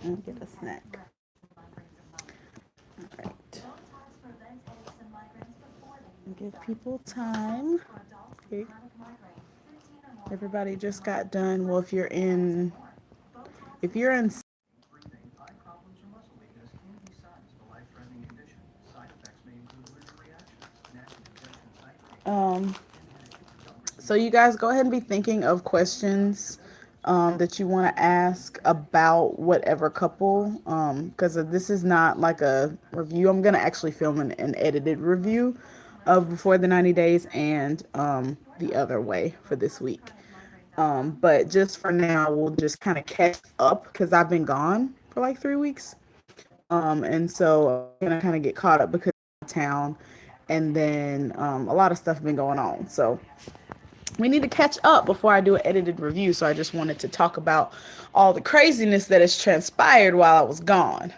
And get a snack. All right. Give people time. Okay. Everybody just got done. Well, if you're in um so you guys go ahead and be thinking of questions that you want to ask about whatever couple, because this is not like a review. I'm going to actually film an edited review of Before the 90 Days and the other way for this week. But just for now, we'll just kind of catch up because I've been gone for like 3 weeks. And so I'm going to kind of get caught up because I'm in town, and then a lot of stuff been going on. So we need to catch up before I do an edited review. So I just wanted to talk about all the craziness that has transpired while I was gone.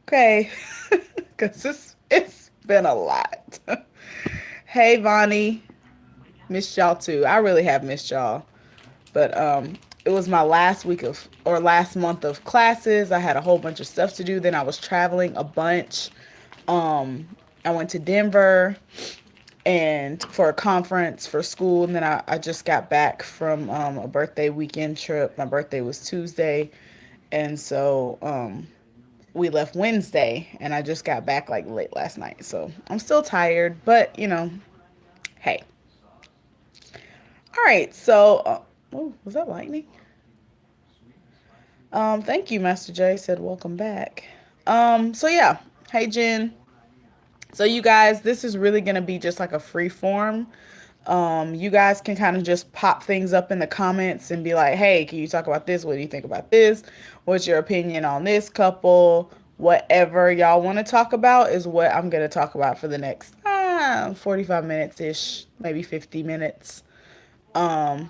Okay, because it's been a lot. Hey, Vonnie, missed y'all too. I really have missed y'all, but it was my last month of classes. I had a whole bunch of stuff to do. Then I was traveling a bunch. Um, I went to Denver and for a conference for school, and then I just got back from a birthday weekend trip. My birthday was Tuesday, and so we left Wednesday, and I just got back like late last night. So I'm still tired, but hey. All right, so oh, was that lightning? Thank you, Master J said welcome back. So yeah, hey Jen. So you guys, this is really gonna be just like a free form. You guys can kind of just pop things up in the comments and be like, hey, can you talk about this? What do you think about this? What's your opinion on this couple? Whatever y'all want to talk about is what I'm going to talk about for the next 45 minutes ish, maybe 50 minutes. Um,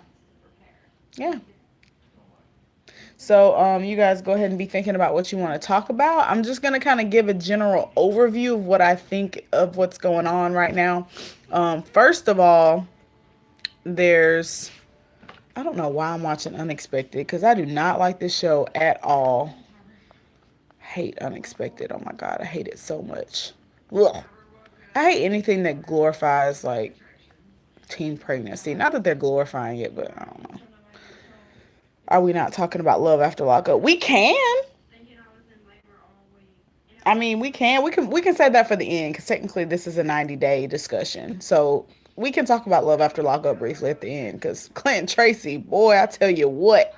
yeah. So you guys go ahead and be thinking about what you want to talk about. I'm just going to kind of give a general overview of what I think of what's going on right now. First of all, there's I don't know why I'm watching Unexpected because I do not like this show at all. Hate Unexpected. Oh my god, I hate it so much. Ugh. I hate anything that glorifies like teen pregnancy. Not that they're glorifying it, but I don't know. Are we not talking about Love After Lockup? We can. I mean, we can say that for the end because technically this is a 90-day discussion. So we can talk about Love After Lockup briefly at the end because Clint and Tracy, boy, I tell you what,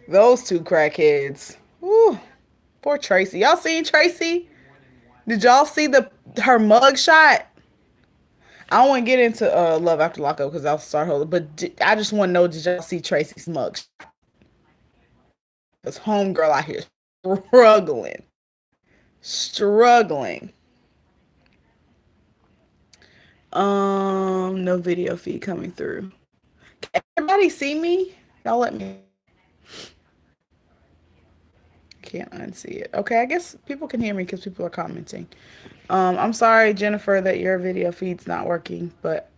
those two crackheads. Woo, poor Tracy. Y'all seen Tracy? Did y'all see her mug shot? I don't want to get into Love After Lockup because I'll start holding, but I just want to know, did y'all see Tracy's mug? This homegirl out here struggling. Struggling. No video feed coming through. Can everybody see me? Y'all let me. Can't unsee it. Okay, I guess people can hear me because people are commenting. I'm sorry, Jennifer, that your video feed's not working, but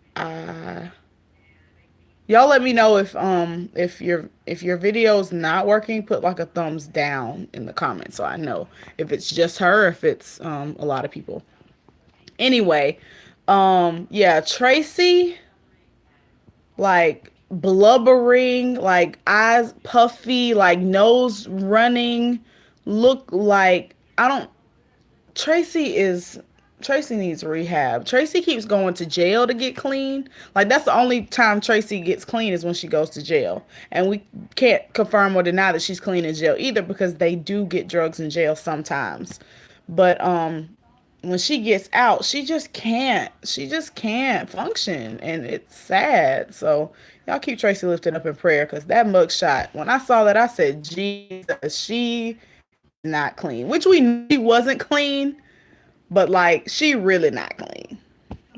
y'all let me know if your video's not working. Put like a thumbs down in the comments so I know if it's just her or if it's a lot of people. Anyway, yeah, Tracy, like blubbering, like eyes puffy, like nose running, look like I don't Tracy needs rehab. Tracy keeps going to jail to get clean. Like that's the only time Tracy gets clean is when she goes to jail. And we can't confirm or deny that she's clean in jail either because they do get drugs in jail sometimes. But when she gets out, she just can't function and it's sad. So y'all keep Tracy lifted up in prayer because that mugshot, when I saw that I said, Jesus, she not clean. Which we knew she wasn't clean, but like she really not clean.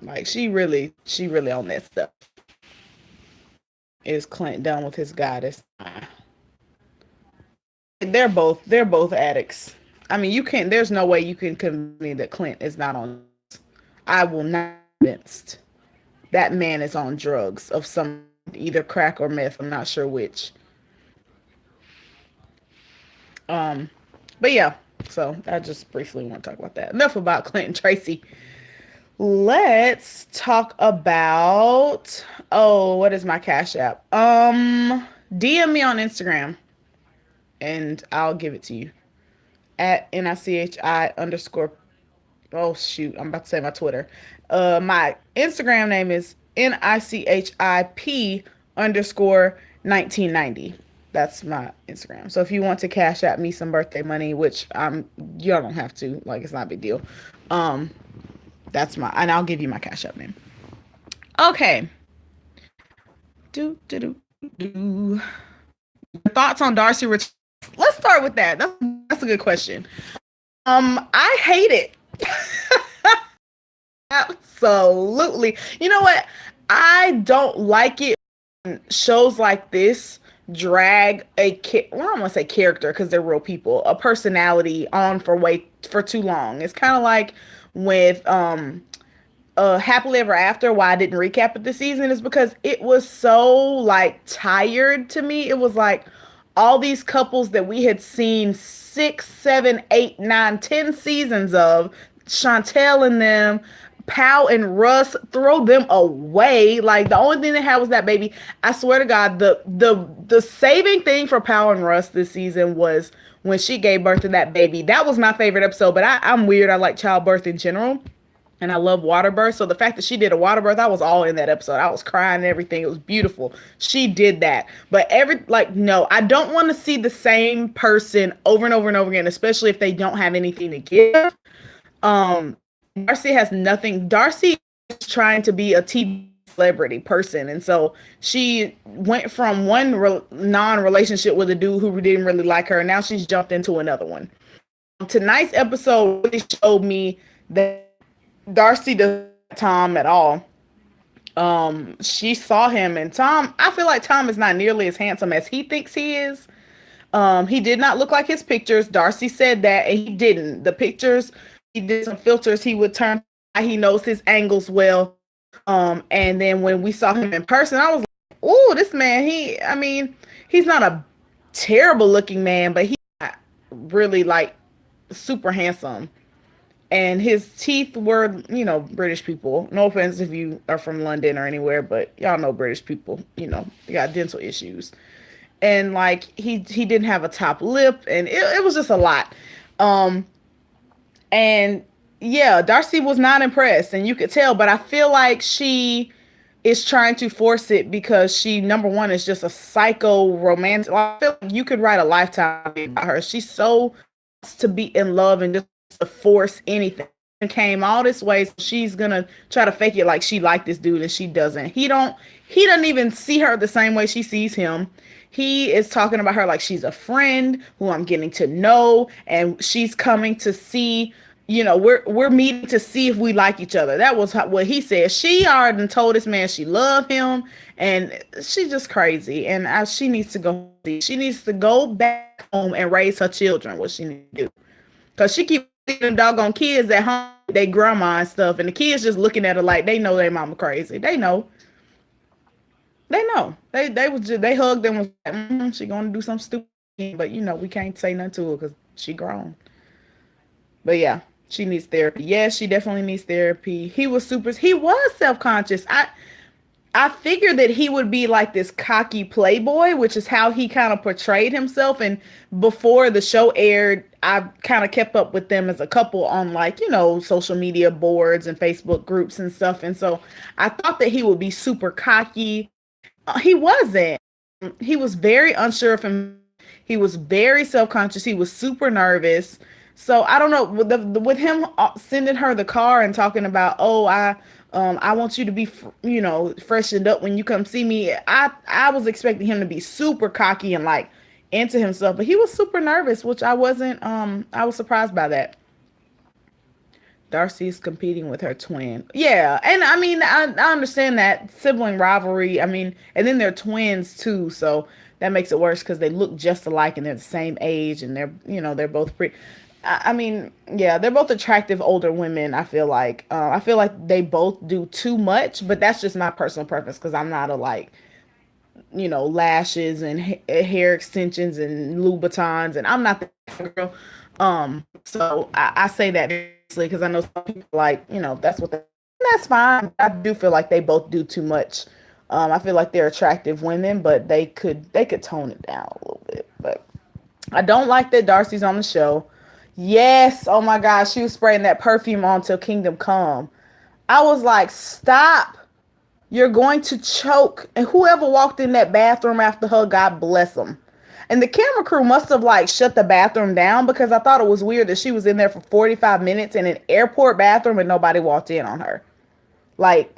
Like she really on that stuff. Is Clint done with his goddess? They're both addicts. I mean, you can't. There's no way you can convince me that Clint is not on. I will not be convinced. That man is on drugs of some either crack or meth. I'm not sure which. Um, but yeah, so I just briefly want to talk about that. Enough about Clinton Tracy. Let's talk about, oh, what is my Cash App? DM me on Instagram and I'll give it to you at NICHI underscore, oh shoot, I'm about to say my Twitter. My Instagram name is NICHIP underscore 1990. That's my Instagram. So if you want to cash at me some birthday money, which y'all don't have to, like it's not a big deal. Um, that's my, and I'll give you my cash app name. Okay. Do do do do. Thoughts on Darcey return? Let's start with that. That's a good question. I hate it. Absolutely. You know what? I don't like it when shows like this drag well, I don't want to say character because they're real people, a personality on for too long. It's kind of like with Happily Ever After. Why I didn't recap it this season is because it was so like tired to me. It was like all these couples that we had seen 6, 7, 8, 9, 10 seasons of, Chantel and them, Pow and Russ, throw them away. Like the only thing they had was that baby. I swear to God, the saving thing for Pow and Russ this season was when she gave birth to that baby. That was my favorite episode. But I'm weird. I like childbirth in general. And I love water birth. So the fact that she did a water birth, I was all in that episode. I was crying and everything. It was beautiful. She did that. But no, I don't want to see the same person over and over and over again, especially if they don't have anything to give. Darcey has nothing. Darcey is trying to be a TV celebrity person. And so she went from one non-relationship with a dude who didn't really like her. And now she's jumped into another one. Tonight's episode really showed me that Darcey doesn't like Tom at all. She saw him, and Tom, I feel like Tom is not nearly as handsome as he thinks he is. He did not look like his pictures. Darcey said that, and he didn't. The pictures, he did some filters. He would turn. He knows his angles well. And then when we saw him in person, I was like, "Oh, this man. I mean, he's not a terrible looking man, but he's not really like super handsome." And his teeth were, British people. No offense if you are from London or anywhere, but y'all know British people, they got dental issues. And like he didn't have a top lip, and it was just a lot. And yeah, Darcey was not impressed, and you could tell, but I feel like she is trying to force it because she, number one, is just a psycho romantic. I feel like you could write a Lifetime about her. She's so to be in love and just to force anything. And came all this way, so she's gonna try to fake it like she liked this dude, and she doesn't. He doesn't even see her the same way she sees him. He is talking about her like she's a friend who I'm getting to know, and she's coming to see, we're meeting to see if we like each other. That was what he said. She already told this man she loved him, and she's just crazy. And she needs to go. She needs to go back home and raise her children. What she needs to do, because she keeps them doggone kids at home, they grandma and stuff, and the kids just looking at her like they know their mama crazy. They know. They know. They hugged them and was like, she gonna do something stupid, but we can't say nothing to her because she grown. But yeah, she needs therapy. Yes, she definitely needs therapy. He was self-conscious. I figured that he would be like this cocky playboy, which is how he kind of portrayed himself. And before the show aired, I kind of kept up with them as a couple on social media boards and Facebook groups and stuff. And so I thought that he would be super cocky. He wasn't. He was very unsure of him. He was very self-conscious. He was super nervous. So I don't know, with him sending her the car and talking about, oh, I want you to be, freshened up when you come see me. I was expecting him to be super cocky and like into himself, but he was super nervous, which I wasn't. I was surprised by that. Darcey is competing with her twin. Yeah, and I mean, I understand that sibling rivalry. I mean, and then they're twins too, so that makes it worse because they look just alike and they're the same age and they're both pretty. I mean, yeah, they're both attractive older women. I feel like they both do too much, but that's just my personal preference because I'm not a like lashes and hair extensions and Louboutins, and I'm not the girl. So I say that because I know some people like, that's what that's fine. I do feel like they both do too much. I feel like they're attractive women, but they could tone it down a little bit. But I don't like that Darcey's on the show. Yes, oh my gosh, she was spraying that perfume on till Kingdom Come. I was like, stop. You're going to choke. And whoever walked in that bathroom after her, God bless them. And the camera crew must have like shut the bathroom down because I thought it was weird that she was in there for 45 minutes in an airport bathroom and nobody walked in on her. Like,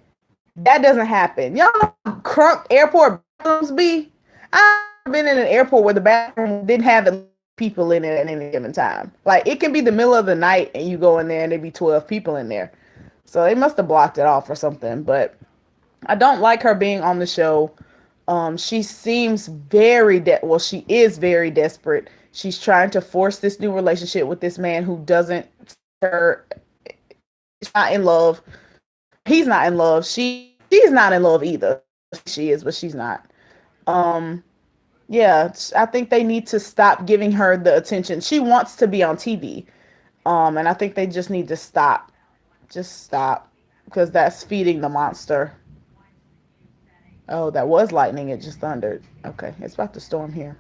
that doesn't happen. Y'all know how crunk airport bathrooms be? I've been in an airport where the bathroom didn't have people in it at any given time. Like, it can be the middle of the night and you go in there and there be 12 people in there. So they must have blocked it off or something. But I don't like her being on the show. She seems well, she is very desperate. She's trying to force this new relationship with this man who doesn't her. She's not in love. He's not in love. She's not in love either. She is, but she's not. Um, yeah, I think they need to stop giving her the attention. She wants to be on TV. And I think they just need to stop. Just stop. Because that's feeding the monster. Oh, that was lightning. It just thundered. Okay, it's about to storm here.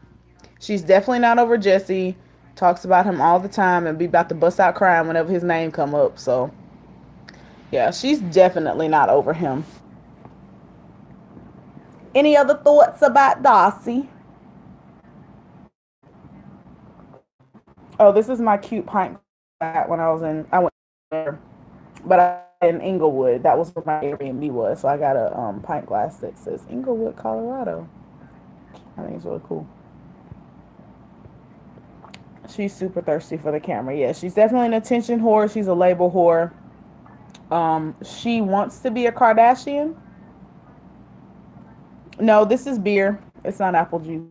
She's definitely not over Jesse. Talks about him all the time and be about to bust out crying whenever his name come up. So, yeah, she's definitely not over him. Any other thoughts about Darcey? Oh, this is my cute pint when I went there, but I in Inglewood. That was where my Airbnb was. So I got a pint glass that says Inglewood, Colorado. I think it's really cool. She's super thirsty for the camera. Yeah, she's definitely an attention whore. She's a label whore. She wants to be a Kardashian. No, this is beer. It's not apple juice.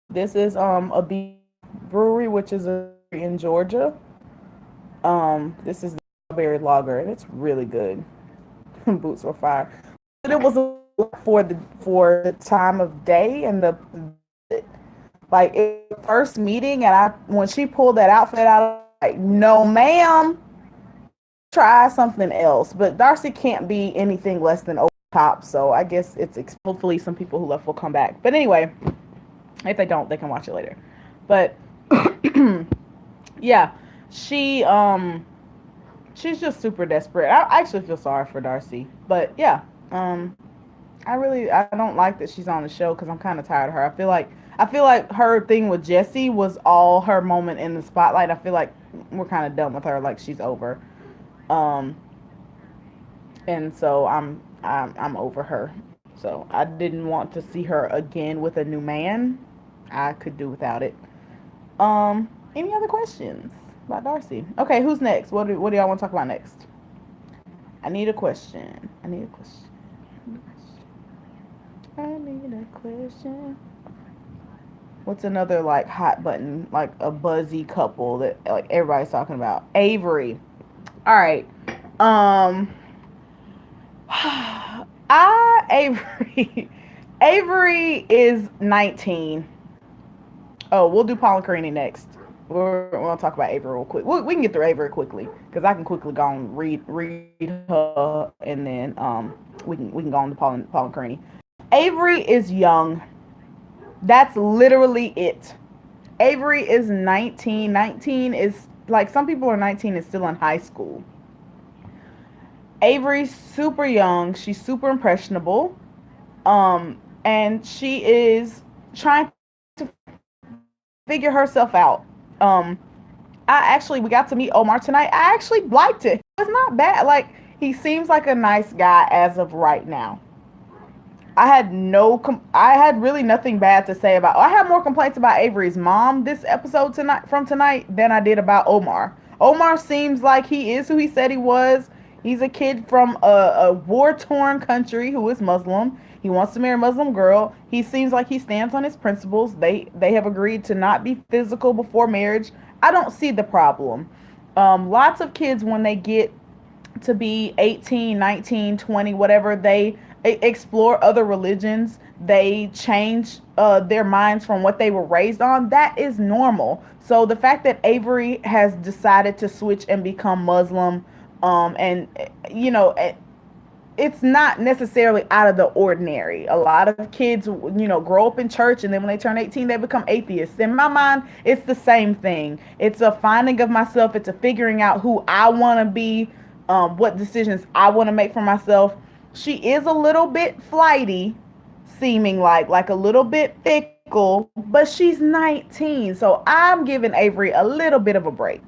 This is a beer brewery, which is in Georgia. This is the strawberry lager, and it's really good. Boots were fire. But it was for the time of day and the like first meeting, and when she pulled that outfit out, I was like, no, ma'am, try something else. But Darcey can't be anything less than over top, so I guess it's hopefully some people who left will come back. But anyway, if they don't, they can watch it later. But yeah, she's just super desperate. I actually feel sorry for Darcey, but yeah, I don't like that she's on the show because I'm kind of tired of her. I feel like her thing with Jesse was all her moment in the spotlight. I feel like we're kind of done with her. Like, she's over, um, and so I'm over her. So I didn't want to see her again with a new man. I could do without it. Any other questions about Darcey? Okay, who's next? What do y'all want to talk about next? I need a question. I need a question. I need a question. What's another like hot button, like a buzzy couple that like everybody's talking about? Avery. All right. Avery. Avery is 19. Oh, we'll do Paul and Karine next. We're gonna talk about Avery real quick. We can get through Avery quickly because I can quickly go and read her, and then we can go on to Paul and Karine. Avery is young. That's literally it. Avery is 19. 19 is like, some people are 19 and still in high school. Avery's super young. She's super impressionable. And she is trying to figure herself out. We got to meet Omar tonight. I actually liked it. It's not bad. Like, he seems like a nice guy as of right now. I had really nothing bad to say about. I had more complaints about Avery's mom this episode tonight than I did about Omar. Omar seems like he is who he said he was. He's a kid from a war-torn country who is Muslim. He wants to marry a Muslim girl. He seems like he stands on his principles. They have agreed to not be physical before marriage. I don't see the problem. Lots of kids, when they get to be 18, 19, 20, whatever, they explore other religions, they change their minds from what they were raised on. That is normal. So the fact that Avery has decided to switch and become Muslim, and you know, it's not necessarily out of the ordinary. A lot of kids, grow up in church, and then when they turn 18, they become atheists. In my mind, it's the same thing. It's a finding of myself. It's a figuring out who I want to be, what decisions I want to make for myself. She is a little bit flighty, seeming like a little bit fickle, but she's 19. So I'm giving Avery a little bit of a break.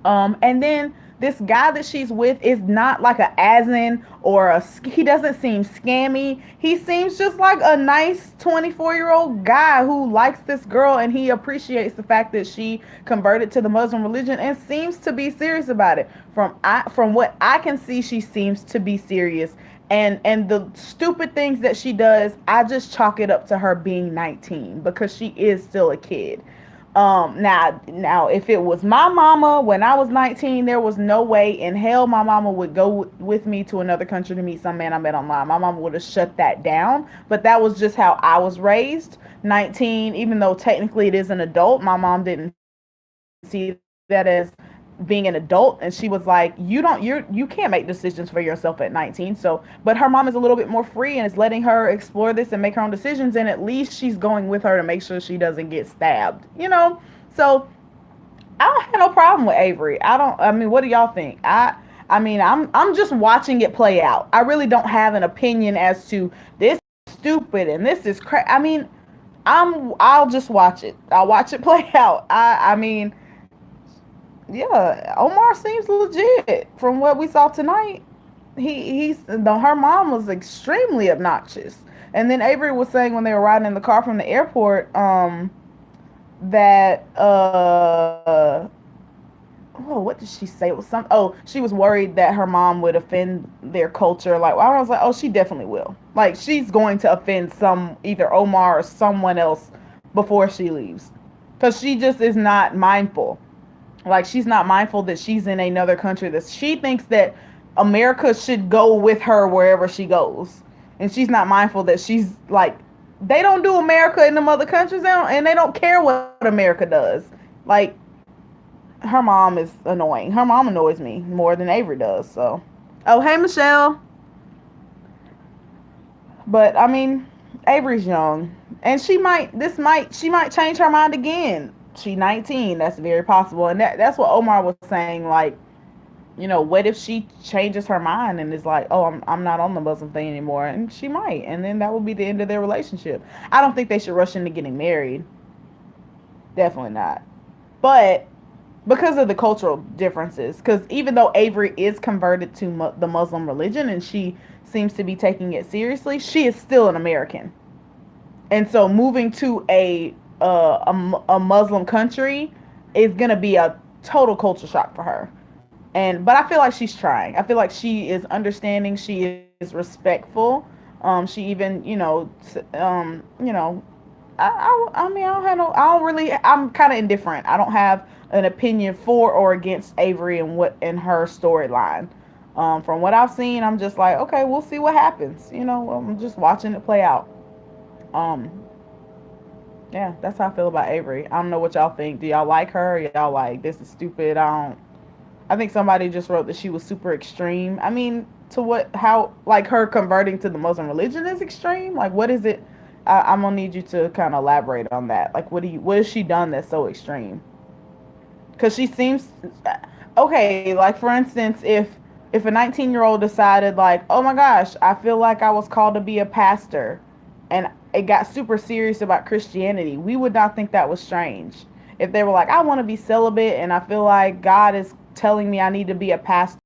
And then this guy that she's with is not like a asin or he doesn't seem scammy. He seems just like a nice 24-year-old guy who likes this girl, and he appreciates the fact that she converted to the Muslim religion and seems to be serious about it. From what I can see, she seems to be serious. And the stupid things that she does, I just chalk it up to her being 19, because she is still a kid. Now, if it was my mama when I was 19, there was no way in hell my mama would go with me to another country to meet some man I met online. My mama would have shut that down. But that was just how I was raised. 19, even though technically it is an adult, my mom didn't see that as being an adult, and she was like, you can't make decisions for yourself at 19. So, but her mom is a little bit more free and is letting her explore this and make her own decisions, and at least she's going with her to make sure she doesn't get stabbed. So I don't have no problem with Avery. I mean, what do y'all think? I'm just watching it play out. I really don't have an opinion as to this is stupid and this is I mean, I'll just watch it. I'll watch it play out. I mean, yeah, Omar seems legit from what we saw tonight. Her mom was extremely obnoxious. And then Avery was saying when they were riding in the car from the airport, that what did she say? It was she was worried that her mom would offend their culture. Like, I was like, oh, she definitely will. Like, she's going to offend either Omar or someone else before she leaves, because she just is not mindful. Like, she's not mindful that she's in another country, that she thinks that America should go with her wherever she goes. And she's not mindful that she's like, they don't do America in them other countries, and they don't care what America does. Like, her mom is annoying. Her mom annoys me more than Avery does. So, oh, hey, Michelle. But I mean, Avery's young, and she might change her mind again. She's 19. That's very possible, and that's what Omar was saying. Like, what if she changes her mind and is like, oh, I'm not on the Muslim thing anymore, and she might, and then that would be the end of their relationship. I don't think they should rush into getting married. Definitely not. But because of the cultural differences, because even though Avery is converted to the Muslim religion and she seems to be taking it seriously, she is still an American, and so moving to a Muslim country is gonna be a total culture shock for her. But I feel like she's trying. I feel like she is understanding. She is respectful. She even, I mean, I don't have no. I don't really. I'm kind of indifferent. I don't have an opinion for or against Avery and what in her storyline. From what I've seen, I'm just like, okay, we'll see what happens. I'm just watching it play out. Um, yeah, that's how I feel about Avery. I don't know what y'all think. Do y'all like her? Or y'all like, this is stupid? I think somebody just wrote that she was super extreme. I mean, how, like, her converting to the Muslim religion is extreme? Like, what is it? I'm gonna need you to kind of elaborate on that. Like, what has she done that's so extreme? Because she seems, okay, like, for instance, if a 19-year-old decided, like, oh my gosh, I feel like I was called to be a pastor, and it got super serious about Christianity, we would not think that was strange. If they were like, I want to be celibate and I feel like God is telling me I need to be a pastor,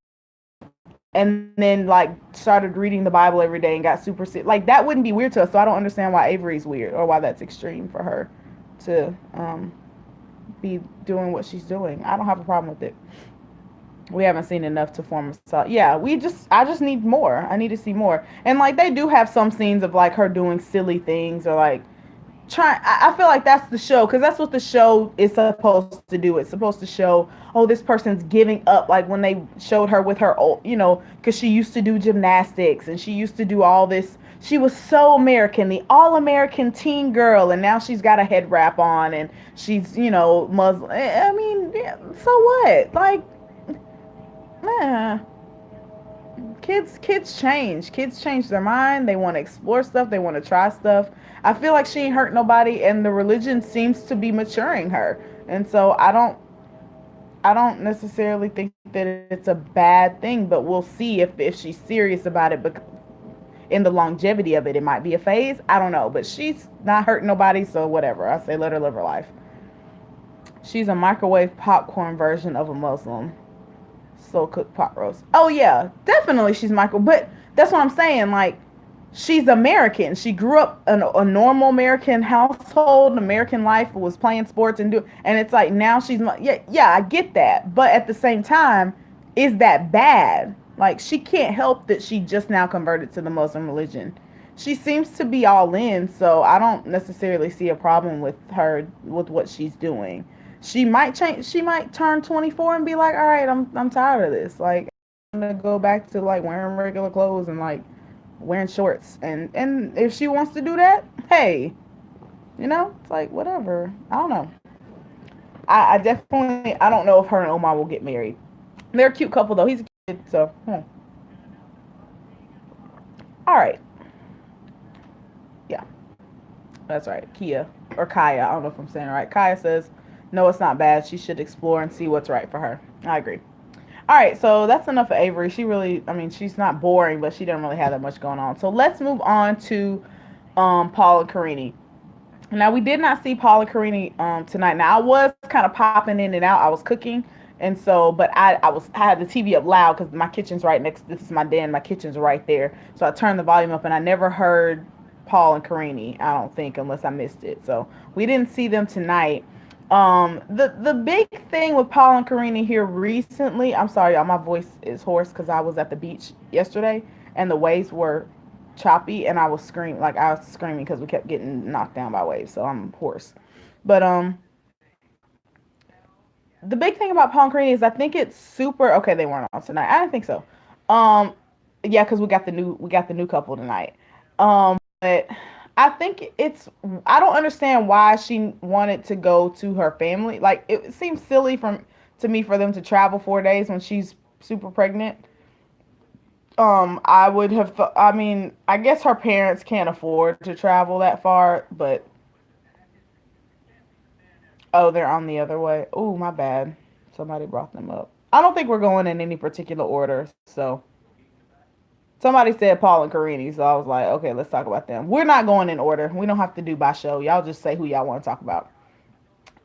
and then, like, started reading the Bible every day and got super sick, like, that wouldn't be weird to us. So I don't understand why Avery's weird, or why that's extreme for her to be doing what she's doing. I don't have a problem with it. We haven't seen enough to form a solid. Yeah, I just need more. I need to see more. And, like, they do have some scenes of, like, her doing silly things, or, like, I feel like that's the show because that's what the show is supposed to do. It's supposed to show, oh, this person's giving up. Like when they showed her with her old, because she used to do gymnastics and she used to do all this. She was so American, the all American teen girl, and now she's got a head wrap on and she's, Muslim. I mean, yeah, so what? Like, eh, kids change their mind. They want to explore stuff, they want to try stuff. I feel like she ain't hurt nobody and the religion seems to be maturing her, and so I don't necessarily think that it's a bad thing, but we'll see if she's serious about it. But in the longevity of it, it might be a phase. I don't know, but she's not hurting nobody, so whatever. I say let her live her life. She's a microwave popcorn version of a Muslim. Slow cooked pot roast. Oh yeah, definitely she's Michael. But that's what I'm saying. Like, she's American. She grew up in a normal American household, American life, was playing sports and it's like now she's yeah, yeah, I get that. But at the same time, is that bad? Like, she can't help that she just now converted to the Muslim religion. She seems to be all in, so I don't necessarily see a problem with her with what she's doing. She might change. She might turn 24 and be like, "All right, I'm tired of this. Like, I'm gonna go back to like wearing regular clothes and like wearing shorts." And if she wants to do that, hey, it's like whatever. I don't know. I definitely I don't know if her and Omar will get married. They're a cute couple though. He's a kid, so all right. Yeah, that's right. Kia or Kaya. I don't know if I'm saying it right. Kaya says, "No, it's not bad. She should explore and see what's right for her." I agree. All right, so that's enough of Avery. She really, I mean, she's not boring, but she didn't really have that much going on. So let's move on to Paul and Karine. Now we did not see Paul and Karine tonight. Now I was kind of popping in and out. I was cooking, and so, but I had the TV up loud because my kitchen's right next. This is my den. My kitchen's right there. So I turned the volume up, and I never heard Paul and Karine. I don't think, unless I missed it. So we didn't see them tonight. The big thing with Paul and Karina here recently, I'm sorry, y'all, my voice is hoarse because I was at the beach yesterday and the waves were choppy and I was screaming because we kept getting knocked down by waves, so I'm hoarse. But the big thing about Paul and Karina is I think it's super okay. They weren't on tonight. I didn't think so. Yeah, because we got the new couple tonight. But I think I don't understand why she wanted to go to her family. Like, it seems silly to me for them to travel 4 days when she's super pregnant. I would have. I mean, I guess her parents can't afford to travel that far, but oh, they're on the other way. Oh, my bad. Somebody brought them up. I don't think we're going in any particular order. So somebody said Paul and Karine, so I was like, okay, let's talk about them. We're not going in order. We don't have to do by show. Y'all just say who y'all want to talk about.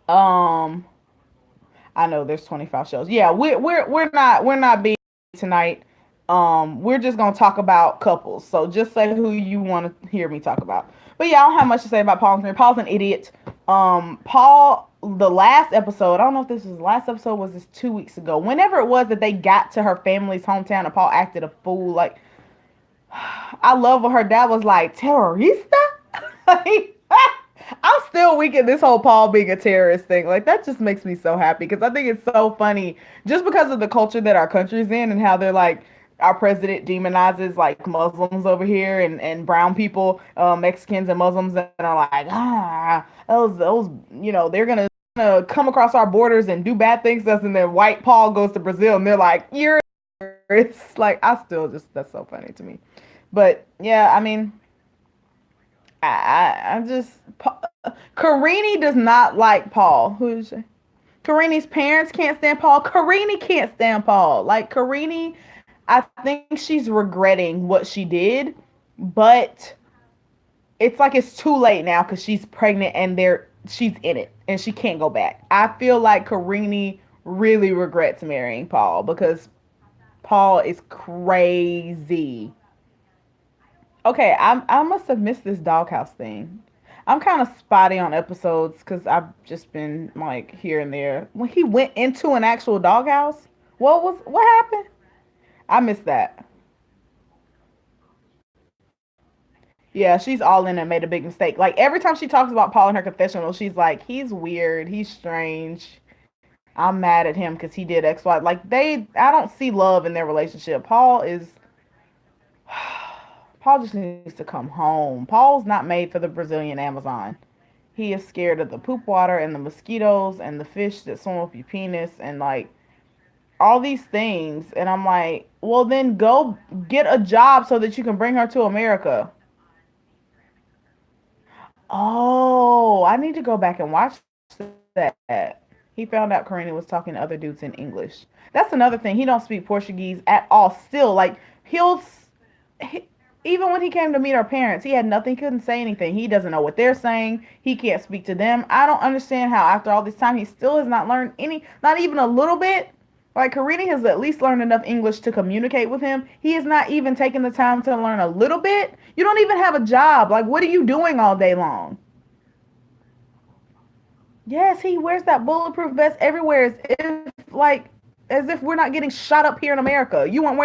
Um, I know there's 25 shows. Yeah, we're not being tonight. We're just gonna talk about couples. So just say who you want to hear me talk about. But yeah, I don't have much to say about Paul and Karine. Paul's an idiot. Paul, the last episode, I don't know if this was the last episode, was this 2 weeks ago. Whenever it was that they got to her family's hometown and Paul acted a fool, like, I love what her dad was like, terrorista? Like, I'm still weak at this whole Paul being a terrorist thing. Like, that just makes me so happy because I think it's so funny just because of the culture that our country's in and how they're like, our president demonizes like Muslims over here and brown people, Mexicans and Muslims, and are like, those, they're gonna come across our borders and do bad things to us. And then white Paul goes to Brazil and they're like, you're, it's like, I still just, that's so funny to me. But yeah, I mean, I just Karine does not like Paul. Who is she? Karine's parents can't stand Paul. Karine can't stand Paul. Like, Karine, I think she's regretting what she did, but it's like it's too late now because she's pregnant and she's in it and she can't go back. I feel like Karine really regrets marrying Paul because Paul is crazy. Okay, I must have missed this doghouse thing. I'm kind of spotty on episodes because I've just been like here and there. When he went into an actual doghouse, what happened? I missed that. Yeah, she's all in and made a big mistake. Like every time she talks about Paul in her confessional, she's like, he's weird, he's strange. I'm mad at him because he did X, Y. Like I don't see love in their relationship. Paul just needs to come home. Paul's not made for the Brazilian Amazon. He is scared of the poop water and the mosquitoes and the fish that swim up your penis and like all these things. And I'm like, well, then go get a job so that you can bring her to America. Oh, I need to go back and watch that. He found out Karine was talking to other dudes in English. That's another thing. He don't speak Portuguese at all. Still, like he, even when he came to meet our parents, he had nothing. Couldn't say anything. He doesn't know what they're saying. He can't speak to them. I don't understand how after all this time he still has not learned any, not even a little bit. Like Karine has at least learned enough English to communicate with him. He has not even taken the time to learn a little bit. You don't even have a job. Like, what are you doing all day long? Yes, he wears that bulletproof vest everywhere as if we're not getting shot up here in America. You weren't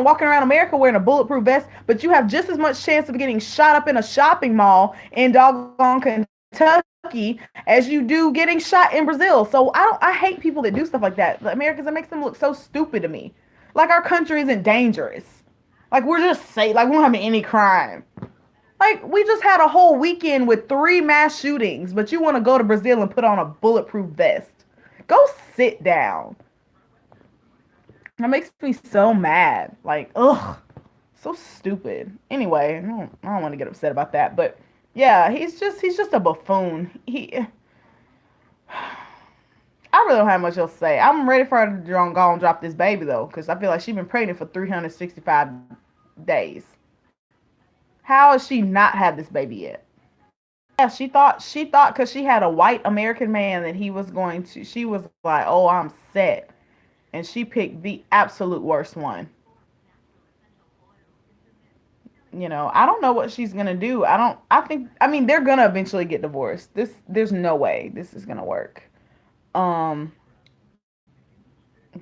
walking around America wearing a bulletproof vest, but you have just as much chance of getting shot up in a shopping mall in doggone Kentucky as you do getting shot in Brazil. So I hate people that do stuff like that. The Americans, it makes them look so stupid to me. Like our country isn't dangerous. Like we're just safe. Like we don't have any crime. Like, we just had a whole weekend with 3 mass shootings, but you want to go to Brazil and put on a bulletproof vest. Go sit down. That makes me so mad. Like, ugh. So stupid. Anyway, I don't want to get upset about that, but yeah, he's just a buffoon. I really don't have much else to say. I'm ready for her to go and drop this baby though, because I feel like she's been pregnant for 365 days. How has she not had this baby yet? Yeah, she thought because she had a white American man that he was going to. She was like, "Oh, I'm set," and she picked the absolute worst one. I don't know what she's gonna do. I don't. I think. I mean, they're gonna eventually get divorced. There's no way this is gonna work. Um,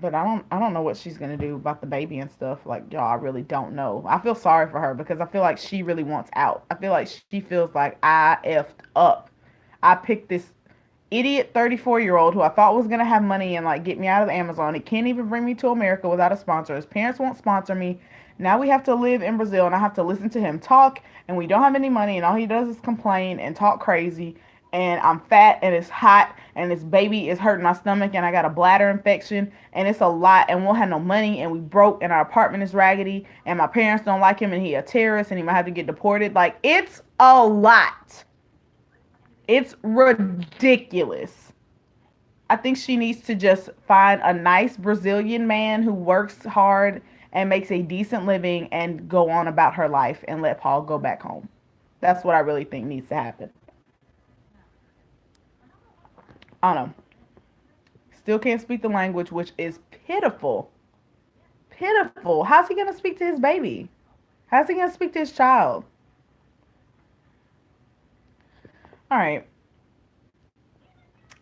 but I don't know what she's gonna do about the baby and stuff. Like, y'all, I really don't know. I feel sorry for her because I feel like she really wants out. I feel like she feels like I effed up. I picked this idiot 34-year-old who I thought was gonna have money and like get me out of Amazon. He can't even bring me to America without a sponsor. His parents won't sponsor me. Now we have to live in Brazil and I have to listen to him talk and we don't have any money and all he does is complain and talk crazy and I'm fat and it's hot and this baby is hurting my stomach and I got a bladder infection and it's a lot and we won't have no money and we broke and our apartment is raggedy and my parents don't like him and he a terrorist and he might have to get deported. Like it's a lot. It's ridiculous. I think she needs to just find a nice Brazilian man who works hard and makes a decent living and go on about her life and let Paul go back home. That's what I really think needs to happen. I don't know. Still can't speak the language, which is pitiful. Pitiful. How's he going to speak to his baby? How's he going to speak to his child? All right.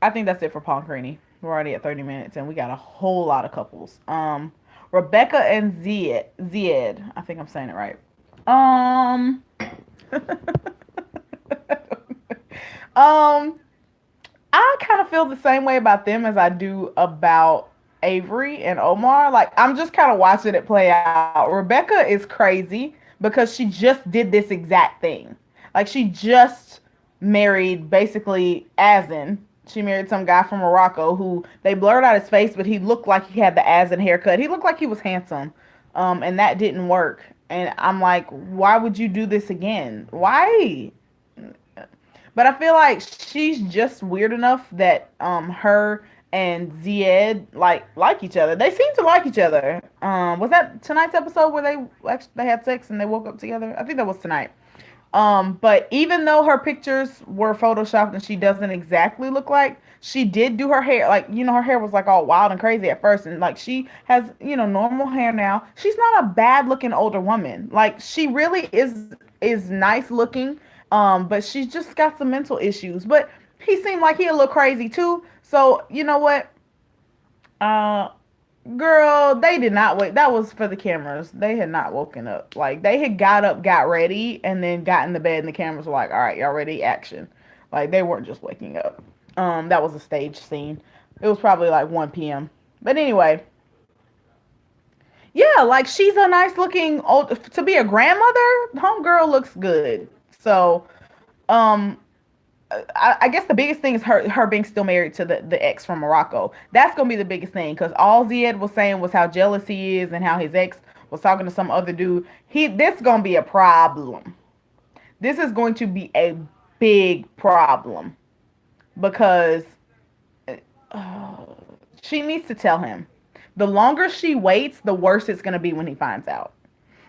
I think that's it for Paul and Karine. We're already at 30 minutes and we got a whole lot of couples. Rebecca and Zied. I think I'm saying it right. Um um I kind of feel the same way about them as I do about Avery and Omar. Like I'm just kind of watching it play out. Rebecca is crazy because she just did this exact thing. Like she just married basically Azin. She married some guy from Morocco who they blurred out his face, but he looked like he had the Azin haircut. He looked like he was handsome. And that didn't work. And I'm like, why would you do this again? Why? But I feel like she's just weird enough that her and Zied like each other. They seem to like each other. Was that tonight's episode where they had sex and they woke up together? I think that was tonight. But even though her pictures were photoshopped and she doesn't exactly look like, she did do her hair. Like, her hair was like all wild and crazy at first. And like she has, normal hair now. She's not a bad looking older woman. Like she really is nice looking. But she's just got some mental issues. But he seemed like he a little crazy too. So you know what? Girl, they did not wake. That was for the cameras. They had not woken up. Like they had got up, got ready, and then got in the bed, and the cameras were like, "All right, y'all ready? Action!" Like they weren't just waking up. That was a stage scene. It was probably like 1 p.m. But anyway, yeah, like she's a nice looking old to be a grandmother. Homegirl looks good. So, um, I guess the biggest thing is her being still married to the ex from Morocco. That's gonna be the biggest thing because all Zied was saying was how jealous he is and how his ex was talking to some other dude. This gonna be a problem. This is going to be a big problem because uh, she needs to tell him. The longer she waits, the worse it's gonna be when he finds out.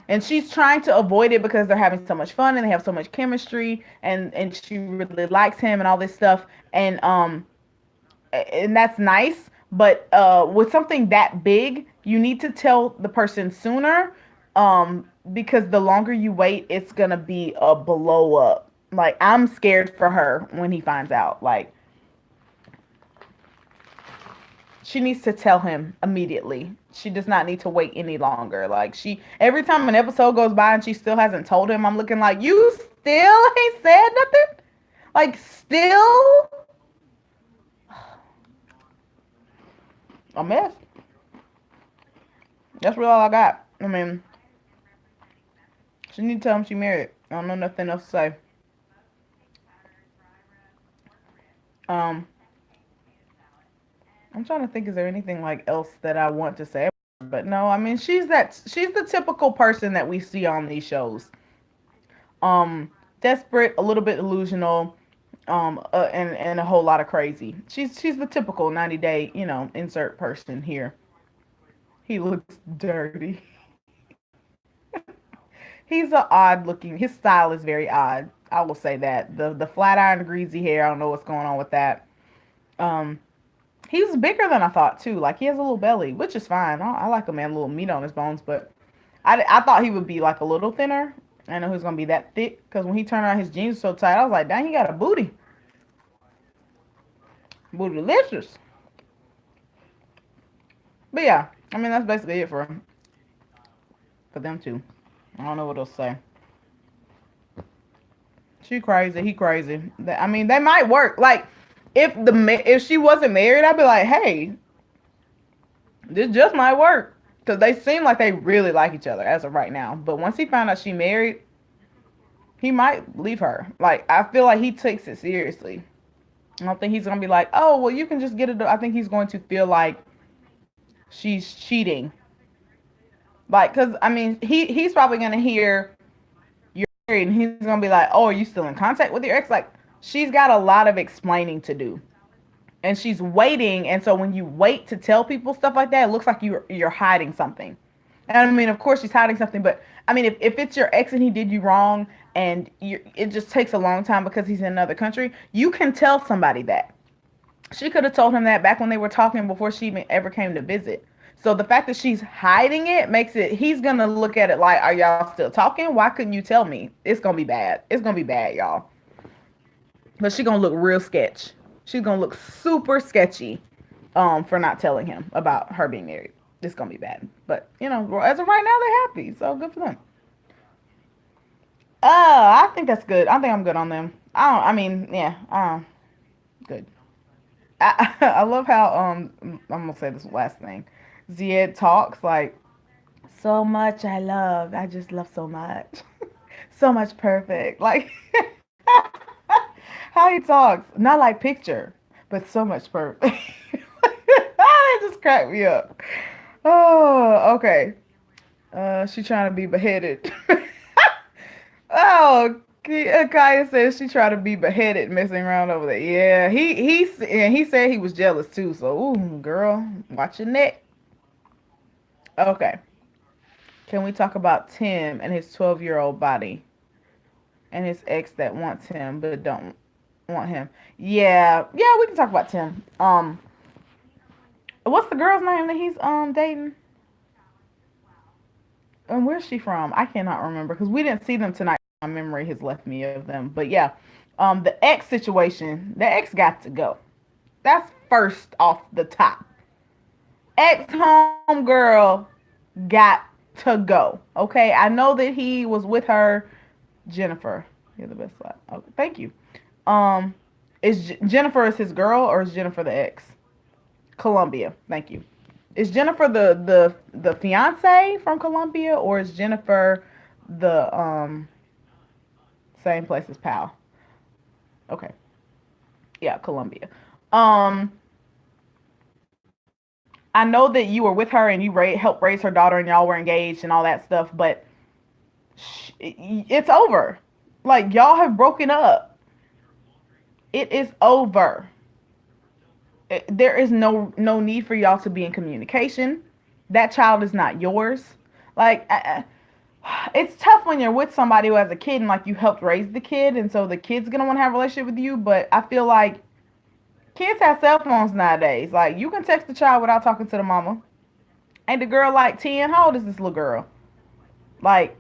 And she's trying to avoid it because they're having so much fun and they have so much chemistry and she really likes him and all this stuff and that's nice, but with something that big you need to tell the person sooner, because the longer you wait it's gonna be a blow up. Like I'm scared for her when he finds out. Like she needs to tell him immediately. She does not need to wait any longer. Like she every time an episode goes by and she still hasn't told him, I'm looking like you still ain't said nothing. Like still a mess. That's really all I got. I mean, she need to tell him she married. I don't know nothing else to say. Um, I'm trying to think. Is there anything like else that I want to say? But no, I mean, she's the typical person that we see on these shows. Um, Desperate, a little bit delusional, and a whole lot of crazy. She's the typical 90 day, insert person here. He looks dirty. He's a odd looking. His style is very odd. I will say that the flat iron greasy hair. I don't know what's going on with that. Um, he's bigger than I thought too. Like he has a little belly, which is fine. I like a man, a little meat on his bones, but I thought he would be like a little thinner. I know he's gonna be that thick because when he turned around, his jeans were so tight. I was like, dang, he got a bootylicious. But yeah, I mean that's basically it for them two. I don't know what else to say. She crazy. He crazy. I mean, they might work. Like, if she wasn't married, I'd be like, hey, this just might work because they seem like they really like each other as of right now. But once he found out she married, he might leave her. Like, I feel like he takes it seriously. I don't think he's gonna be like, oh, well, you can just get it. I think he's going to feel like she's cheating. Like, cause I mean, he's probably gonna hear you're married, and he's gonna be like, oh, are you still in contact with your ex? Like, she's got a lot of explaining to do. And she's waiting, and so when you wait to tell people stuff like that, it looks like you're hiding something. And I mean, of course she's hiding something, but I mean, if it's your ex and he did you wrong, and it just takes a long time because he's in another country, you can tell somebody that. She could have told him that back when they were talking before she even ever came to visit. So the fact that she's hiding it makes it, he's gonna look at it like, are y'all still talking? Why couldn't you tell me? It's gonna be bad. It's gonna be bad, y'all. But she's gonna look real sketch. She's gonna look super sketchy, for not telling him about her being married. It's gonna be bad. But as of right now, they're happy. So good for them. I think that's good. I think I'm good on them. I don't. I mean, yeah. Good. I love how I'm gonna say this last thing. Zied talks like so much. I just love so much. So much perfect. Like how he talks. Not like picture, but so much perfect. That just cracked me up. Oh, okay. She trying to be beheaded. Oh, Kaya says she tried to be beheaded messing around over there. Yeah, he said he was jealous too. So, ooh, girl, watch your neck. Okay. Can we talk about Tim and his 12-year-old body and his ex that wants him but don't want him? Yeah, yeah, we can talk about Tim. What's the girl's name that he's dating? And where's she from? I cannot remember because we didn't see them tonight. My memory has left me of them. But yeah, the ex situation, the ex got to go. That's first off the top. ex-homegirl got to go. Okay, I know that he was with her. Jennifer, you're the best slide. Okay, thank you. Um, Jennifer is his girl or is Jennifer the ex? Columbia. Thank you. Is Jennifer the fiance from Columbia or is Jennifer the same place as Pal? Okay. Yeah, Columbia. Um, I know that you were with her and you helped raise her daughter and y'all were engaged and all that stuff, but it's over. Like y'all have broken up. It is over. There is no need for y'all to be in communication. That child is not yours. Like it's tough when you're with somebody who has a kid and like you helped raise the kid, and so the kid's gonna want to have a relationship with you. But I feel like kids have cell phones nowadays. Like you can text the child without talking to the mama. Ain't the girl like 10? How old is this little girl? Like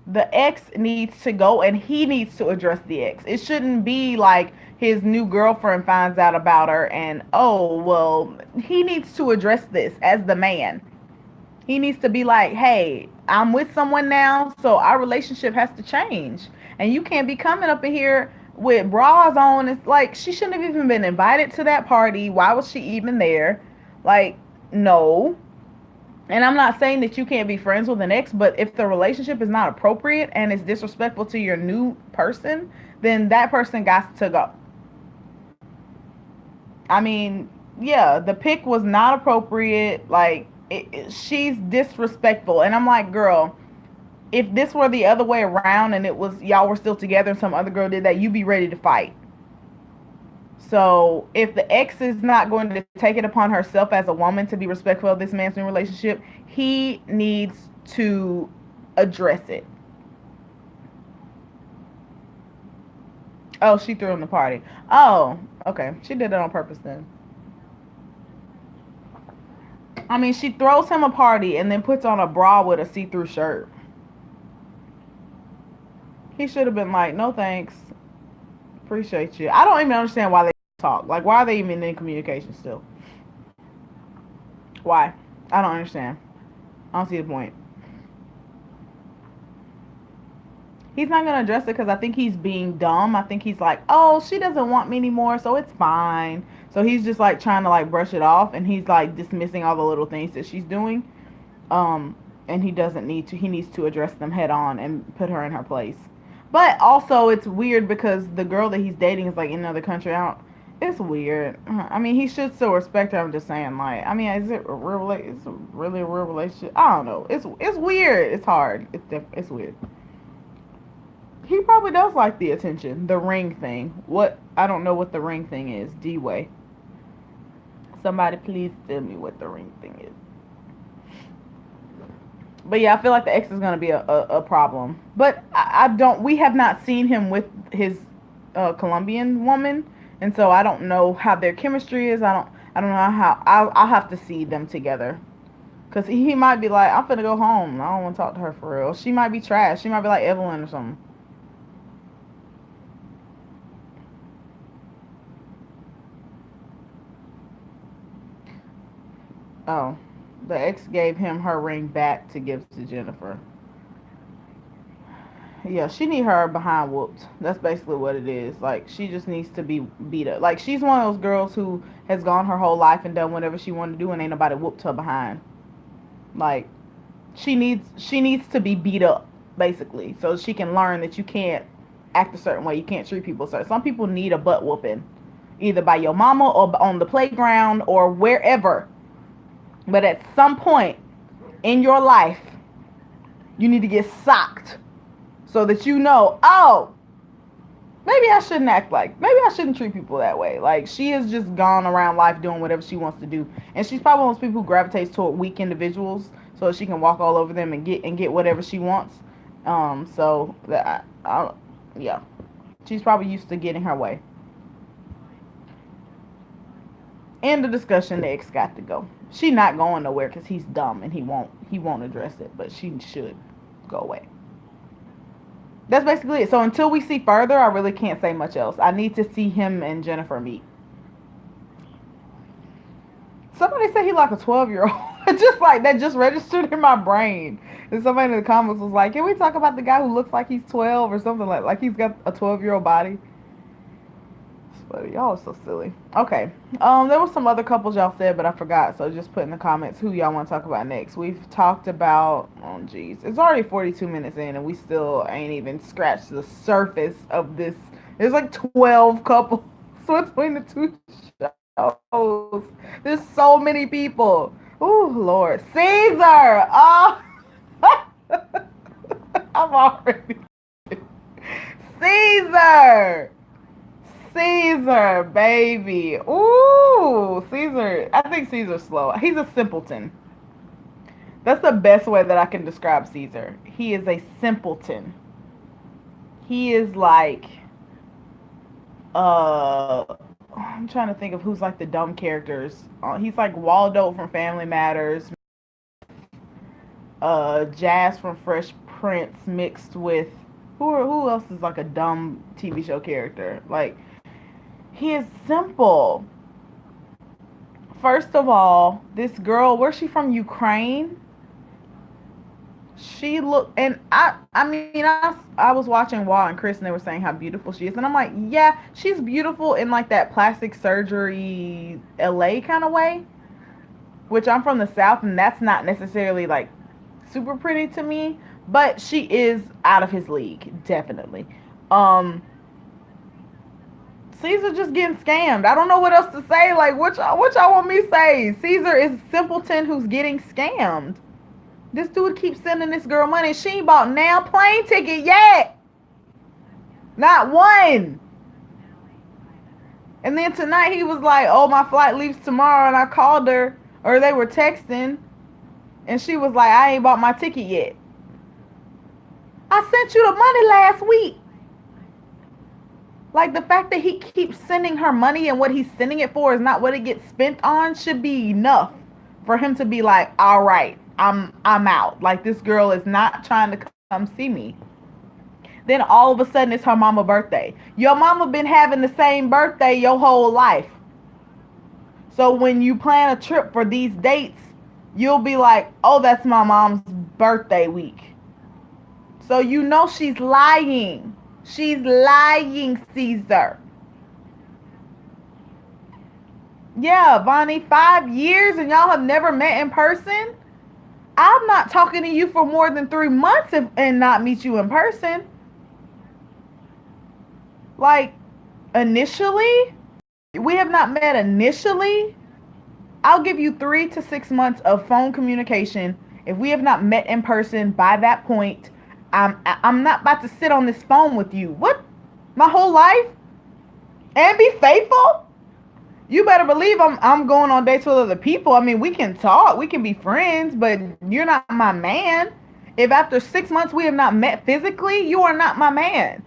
the ex needs to go and he needs to address the ex. It shouldn't be like his new girlfriend finds out about her and oh well he needs to address this as the man. He needs to be like, hey, I'm with someone now, so our relationship has to change. And you can't be coming up in here with bras on. It's like she shouldn't have even been invited to that party. Why was she even there? Like, no. And I'm not saying that you can't be friends with an ex, but if the relationship is not appropriate and is disrespectful to your new person, then that person got to go. I mean, yeah, the pick was not appropriate. Like, she's disrespectful. And I'm like, girl, if this were the other way around and it was y'all were still together and some other girl did that, you'd be ready to fight. So if the ex is not going to take it upon herself as a woman to be respectful of this man's new relationship, he needs to address it. Oh, she threw him the party. Oh, okay. She did it on purpose then. I mean, she throws him a party and then puts on a bra with a see-through shirt. He should have been like, no thanks. Appreciate you. I don't even understand why they talk. Like, why are they even in communication still? Why? I don't understand. I don't see the point. He's not going to address it because I think he's being dumb. I think he's like, oh, she doesn't want me anymore, so it's fine. So he's just like trying to like brush it off and he's like dismissing all the little things that she's doing. Um, and he doesn't need to. He needs to address them head on and put her in her place. But also, it's weird because the girl that he's dating is like in another country. It's weird. I mean, he should still respect her. I'm just saying, like, I mean, is it a real? It's really a real relationship. I don't know. It's weird. It's hard. It's weird. He probably does like the attention, the ring thing. What I don't know what the ring thing is. D-Way. Somebody please tell me what the ring thing is. But yeah, I feel like the ex is gonna be a problem. But I don't. We have not seen him with his Colombian woman, and so I don't know how their chemistry is. I don't know how. I'll have to see them together. Cause he might be like, I'm finna go home. I don't want to talk to her for real. She might be trash. She might be like Evelyn or something. Oh, the ex gave him her ring back to give to Jennifer. Yeah, she need her behind whooped. That's basically what it is. Like she just needs to be beat up. Like she's one of those girls who has gone her whole life and done whatever she wanted to do, and ain't nobody whooped her behind. Like she needs to be beat up basically, so she can learn that you can't act a certain way. You can't treat people certain. Some people need a butt whooping, either by your mama or on the playground or wherever. But at some point in your life, you need to get socked so that you know, oh, maybe I shouldn't act like, maybe I shouldn't treat people that way. Like, she has just gone around life doing whatever she wants to do. And she's probably one of those people who gravitates toward weak individuals so that she can walk all over them and get whatever she wants. So, yeah. She's probably used to getting her way. End of discussion. The ex got to go. She not going nowhere because he's dumb and he won't address it. But she should go away. That's basically it. So until we see further, I really can't say much else. I need to see him and Jennifer meet. Somebody said he like a 12-year-old. Just like that just registered in my brain. And somebody in the comments was like, "Can we talk about the guy who looks like he's 12 or something like he's got a 12-year-old body?" But y'all are so silly. Okay. There was some other couples y'all said, but I forgot. So just put in the comments who y'all want to talk about next. We've talked about. Oh, geez, it's already 42 minutes in, and we still ain't even scratched the surface of this. There's like 12 couples between the two shows. There's so many people. Oh Lord, Caesar. Oh, I'm already Caesar. Caesar, baby. Ooh, Caesar. I think Caesar's slow. He's a simpleton. That's the best way that I can describe Caesar. He is a simpleton. He is like, I'm trying to think of who's like the dumb characters. He's like Waldo from Family Matters, Jazz from Fresh Prince mixed with who else is like a dumb TV show character? Like, he is simple. First of all, this girl, where's she from? Ukraine. She looked, and I was watching Wall and Chris, and they were saying how beautiful she is, and I'm like, yeah, she's beautiful in like that plastic surgery LA kind of way, which I'm from the South, and that's not necessarily like super pretty to me, but she is out of his league, definitely. Um, Caesar just getting scammed. I don't know what else to say. Like, what y'all want me to say? Caesar is a simpleton who's getting scammed. This dude keeps sending this girl money. She ain't bought now plane ticket yet. Not one. And then tonight he was like, "Oh, my flight leaves tomorrow," and I called her, or they were texting, and she was like, "I ain't bought my ticket yet." I sent you the money last week. Like, the fact that he keeps sending her money and what he's sending it for is not what it gets spent on should be enough for him to be like, "All right, I'm out." Like, this girl is not trying to come see me. Then all of a sudden it's her mama's birthday. Your mama been having the same birthday your whole life. So when you plan a trip for these dates, you'll be like, "Oh, that's my mom's birthday week." So you know she's lying. She's lying, Caesar. Yeah, Vonnie, 5 years and y'all have never met in person? I'm not talking to you for more than 3 months and not meet you in person. Like, initially? We have not met initially? I'll give you 3 to 6 months of phone communication. If we have not met in person by that point, I'm not about to sit on this phone with you. What? My whole life? And be faithful? You better believe I'm going on dates with other people. I mean, we can talk, we can be friends, but you're not my man. If after 6 months we have not met physically, you are not my man.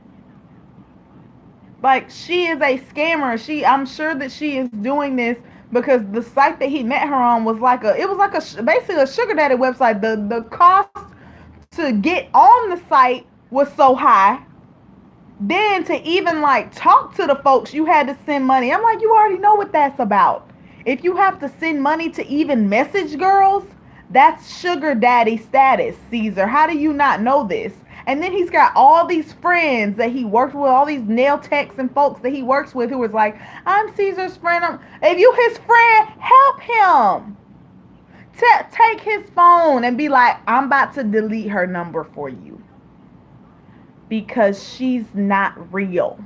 Like, she is a scammer. I'm sure that she is doing this because the site that he met her on was like basically a sugar daddy website. The cost to get on the site was so high. Then to even like talk to the folks, you had to send money. I'm like, you already know what that's about. If you have to send money to even message girls, that's sugar daddy status, Caesar. How do you not know this? And then he's got all these friends that he worked with, all these nail techs and folks that he works with who was like, "I'm Caesar's friend." If you his friend, help him. Take his phone and be like, "I'm about to delete her number for you." Because she's not real.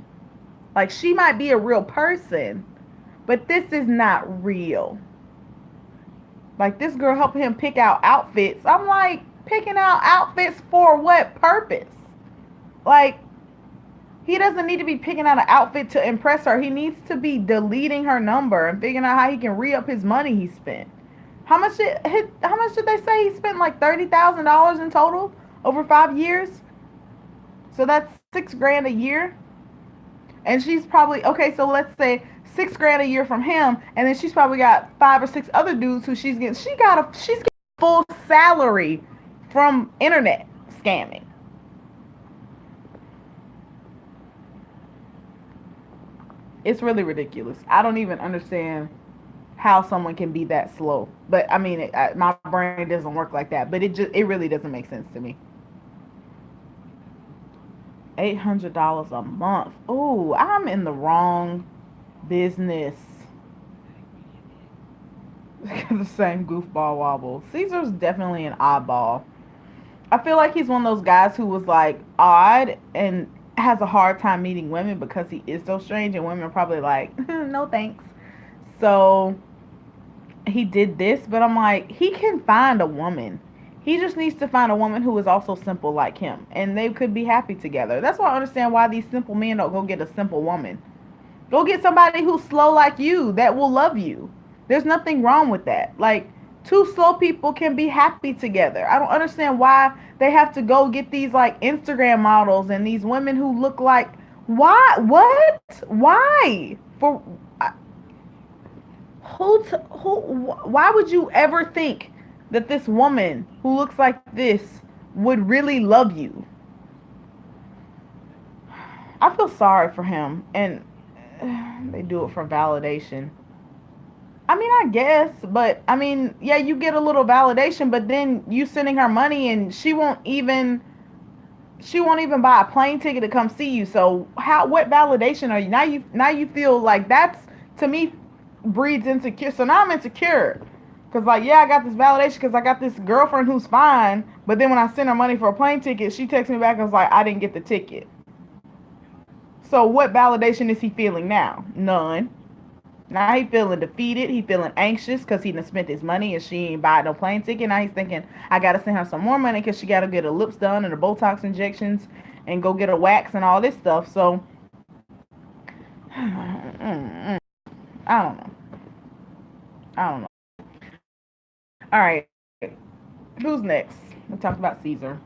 Like, she might be a real person, but this is not real. Like, this girl helping him pick out outfits. I'm like, picking out outfits for what purpose? Like, he doesn't need to be picking out an outfit to impress her. He needs to be deleting her number and figuring out how he can re-up his money he spent. How much did they say he spent? Like $30,000 in total over 5 years? So that's $6,000 a year. And she's probably, okay, so let's say $6,000 a year from him, and then she's probably got 5 or 6 other dudes who she's getting full salary from internet scamming. It's really ridiculous. I don't even understand how someone can be that slow. But I mean, my brain doesn't work like that. But it really doesn't make sense to me. $800 a month. Ooh, I'm in the wrong business. The same goofball wobble. Caesar's definitely an oddball. I feel like he's one of those guys who was like odd and has a hard time meeting women because he is so strange, and women are probably like, no thanks. So he did this, but I'm like, he can find a woman. He just needs to find a woman who is also simple like him, and they could be happy together. That's why I understand why these simple men don't go get a simple woman. Go get somebody who's slow like you that will love you. There's nothing wrong with that. Like, two slow people can be happy together. I don't understand why they have to go get these like Instagram models and these women who look like, why, what, why, for who, why would you ever think that this woman who looks like this would really love you? I feel sorry for him, and they do it for validation. I mean, I guess, but I mean, yeah, you get a little validation, but then you sending her money and she won't even buy a plane ticket to come see you. So how, what validation are you? Now you feel like that's, to me, breeds insecure. So now I'm insecure. Cause like, yeah, I got this validation because I got this girlfriend who's fine, but then when I send her money for a plane ticket, she texts me back and was like, I didn't get the ticket. So what validation is he feeling now? None. Now he feeling defeated. He feeling anxious because he done spent his money and she ain't buy no plane ticket. Now he's thinking, I gotta send her some more money because she gotta get her lips done and her Botox injections and go get a wax and all this stuff. So I don't know. I don't know. All right, who's next? We talked about Caesar.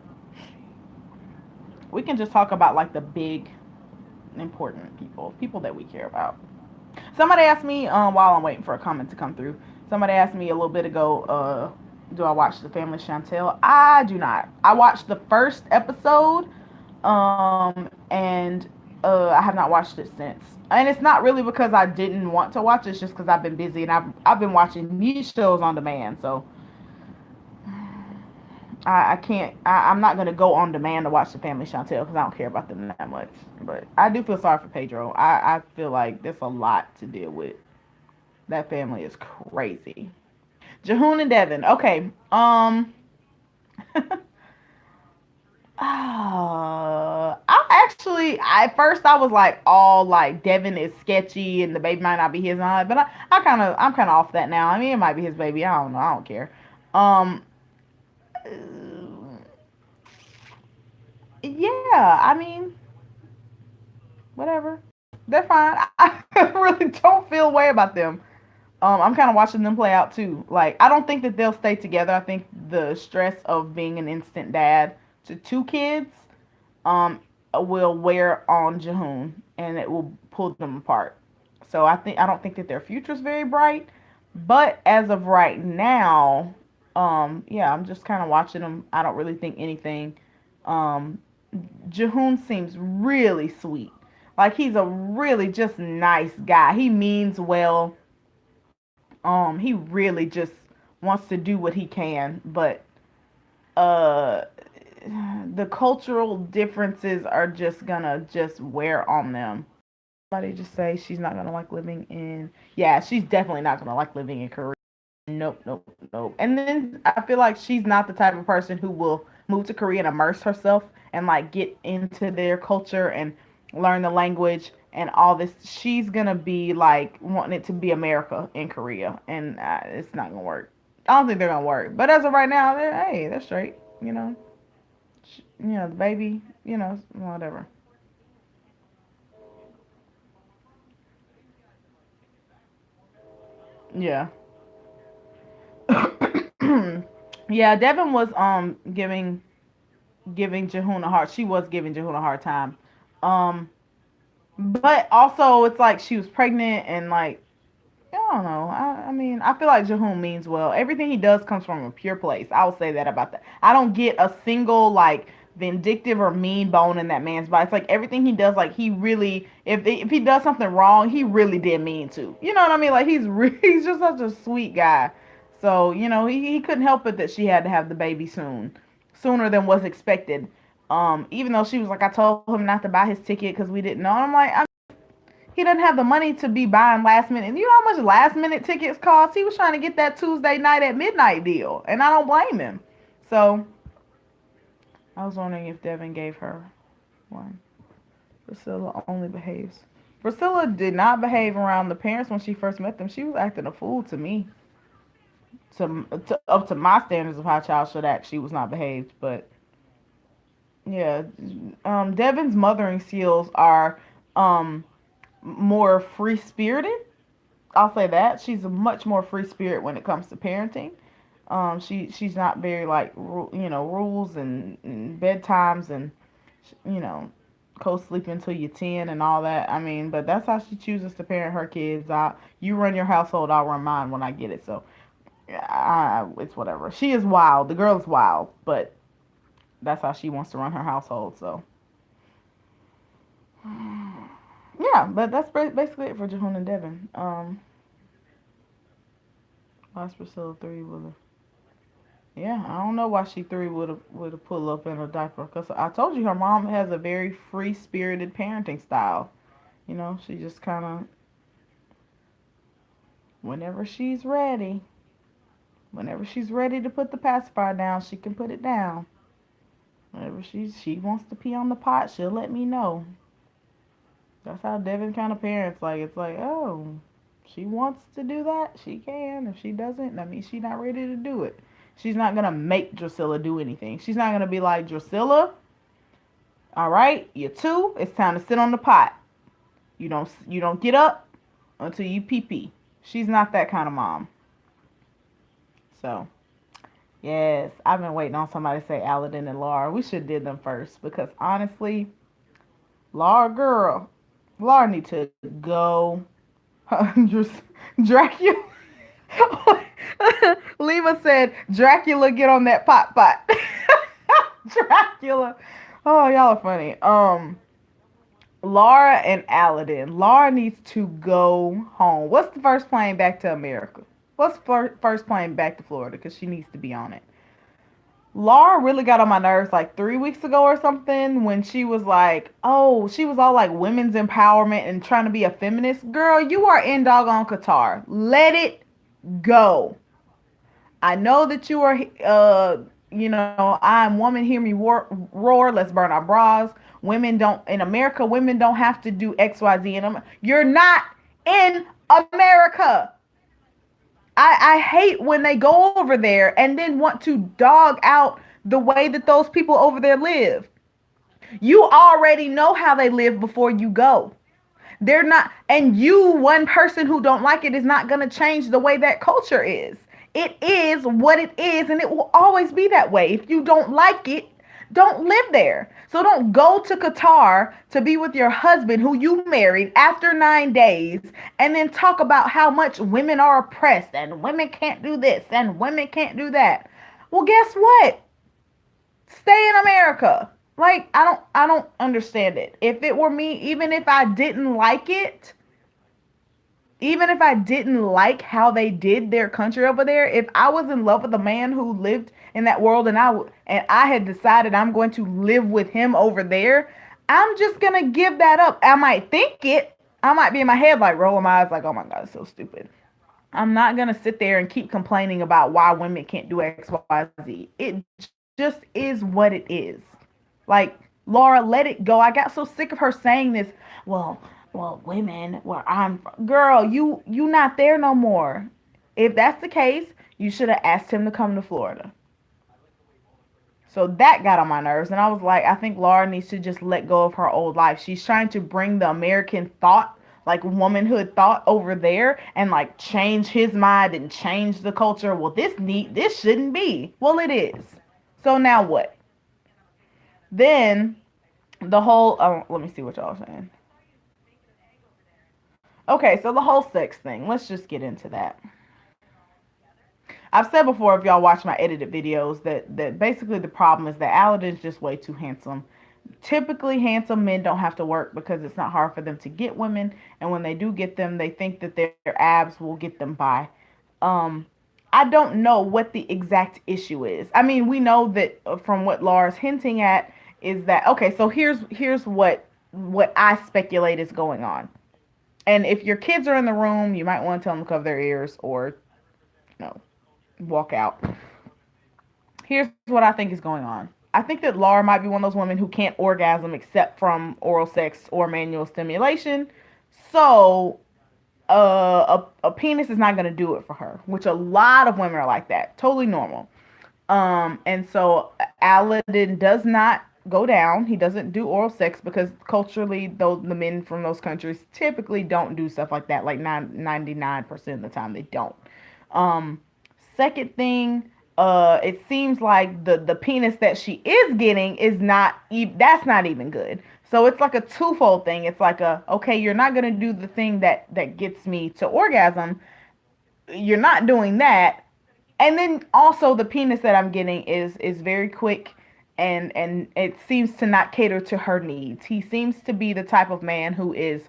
We can just talk about like the big important people that we care about. Somebody asked me, while I'm waiting for a comment to come through, somebody asked me a little bit ago, do I watch The Family Chantel? I do not. I watched the first episode, and I have not watched it since. And it's not really because I didn't want to watch it, it's just because I've been busy and I've been watching these shows on demand. So I can't, I'm not going to go on demand to watch The Family Chantel because I don't care about them that much. But I do feel sorry for Pedro. I feel like there's a lot to deal with. That family is crazy. Jihoon and Deavan. Okay. At first I was like, all like Devin is sketchy and the baby might not be his, but I'm kind of off that now. I mean, it might be his baby. I don't know. I don't care. Um, yeah. I mean, whatever. They're fine. I really don't feel a way about them. I'm kind of watching them play out too. Like, I don't think that they'll stay together. I think the stress of being an instant dad to two kids um, will wear on Jihoon and it will pull them apart. So I don't think that their future is very bright. But as of right now, yeah, I'm just kind of watching them. I don't really think anything. Um, Jihoon seems really sweet. Like, he's a really just nice guy. He means well. He really just wants to do what he can, but uh the cultural differences are just gonna just wear on them. Somebody just say she's not gonna like living in, yeah, she's definitely not gonna like living in Korea. Nope, nope, nope. And then I feel like she's not the type of person who will move to Korea and immerse herself and like get into their culture and learn the language and all this. She's gonna be like wanting it to be America in Korea, and it's not gonna work. I don't think they're gonna work. But as of right now, they're straight. The baby, whatever. Yeah. Yeah, Devin was giving Jihoon a hard. She was giving Jihoon a hard time. Um, but also it's like she was pregnant and like, I don't know. I mean, I feel like Jihoon means well. Everything he does comes from a pure place. I will say that about that. I don't get a single like vindictive or mean bone in that man's body. It's like everything he does, like he really, if he does something wrong, he really did mean to. You know what I mean? Like he's just such a sweet guy. So he couldn't help it that she had to have the baby sooner than was expected. Even though she was like, I told him not to buy his ticket because we didn't know. And I'm like, he doesn't have the money to be buying last minute. And you know how much last minute tickets cost? He was trying to get that Tuesday night at midnight deal, and I don't blame him. So I was wondering if Deavan gave her one. Priscilla only behaves. Priscilla did not behave around the parents when she first met them. She was acting a fool to me. Up to my standards of how a child should act, she was not behaved. But yeah, Devan's mothering skills are more free spirited. I'll say that she's a much more free spirit when it comes to parenting. She's not very like rules and bedtimes and you know co-sleep until you're 10 and all that. I mean, but that's how she chooses to parent her kids. You run your household, I'll run mine when I get it. So it's whatever. She is wild. The girl is wild, but that's how she wants to run her household. So yeah, but that's basically it for Jihoon and Deavan. Lost Priscilla 3 with a yeah, I don't know why she 3 would have pull up in a diaper. Cause I told you her mom has a very free spirited parenting style. She just kind of whenever she's ready, whenever she's ready to put the pacifier down, she can put it down. Whenever she wants to pee on the pot, she'll let me know. That's how Deavan kind of parents. Like it's like, oh, she wants to do that, she can. If she doesn't, that means she's not ready to do it. She's not gonna make Drusilla do anything. She's not gonna be like, Drusilla, all right, you're 2. It's time to sit on the pot. You don't get up until you pee pee. She's not that kind of mom. So yes, I've been waiting on somebody to say Aladin and Laura. We should have did them first because honestly, Laura girl, Laura need to go. Dracula. Lima said, Dracula, get on that pot pot. Dracula. Oh, y'all are funny. Laura and Aladin. Laura needs to go home. What's the first plane back to America? What's the first plane back to Florida? Because she needs to be on it. Laura really got on my nerves like 3 weeks ago or something when she was like, oh, she was all like women's empowerment and trying to be a feminist. Girl, you are in doggone Qatar. Let it go. I know that you are, I'm woman, hear me roar. Let's burn our bras. Women don't, in America, women don't have to do X, Y, Z. You're not in America. I hate when they go over there and then want to dog out the way that those people over there live. You already know how they live before you go. They're not, and you, one person who don't like it, is not going to change the way that culture is. It is what it is, and it will always be that way. If you don't like it, don't live there. So don't go to Qatar to be with your husband who you married after 9 days and then talk about how much women are oppressed and women can't do this and women can't do that. Well, guess what? Stay in America. Like, I don't understand it. If it were me, even if I didn't like how they did their country over there, if I was in love with a man who lived in that world and I had decided I'm going to live with him over there, I'm just going to give that up. I might think it. I might be in my head like rolling my eyes like, oh my God, it's so stupid. I'm not going to sit there and keep complaining about why women can't do X, Y, Z. It just is what it is. Like, Laura, let it go. I got so sick of her saying this. Well, women, where I'm from. Girl, you not there no more. If that's the case, you should have asked him to come to Florida. So that got on my nerves. And I was like, I think Laura needs to just let go of her old life. She's trying to bring the American thought, like womanhood thought over there and like change his mind and change the culture. Well, this shouldn't be. Well, it is. So now what? Then the whole, let me see what y'all are saying. Okay, so the whole sex thing. Let's just get into that. I've said before, if y'all watch my edited videos, that basically the problem is that Aladin's just way too handsome. Typically, handsome men don't have to work because it's not hard for them to get women, and when they do get them, they think that their abs will get them by. Um, I don't know what the exact issue is. I mean, we know that from what Laura's hinting at is that okay. So here's what I speculate is going on. And if your kids are in the room, you might want to tell them to cover their ears or no, walk out. Here's what I think is going on. I think that Laura might be one of those women who can't orgasm except from oral sex or manual stimulation. So a penis is not going to do it for her, which a lot of women are like that. Totally normal. And so Aladin does not go down. He doesn't do oral sex because culturally, those the men from those countries typically don't do stuff like that. Like 99% of the time, they don't. Um, Second thing, it seems like the penis that she is getting is not that's not even good. So it's like a twofold thing. It's like a okay, you're not gonna do the thing that gets me to orgasm. You're not doing that, and then also the penis that I'm getting is very quick, and it seems to not cater to her needs. He seems to be the type of man who is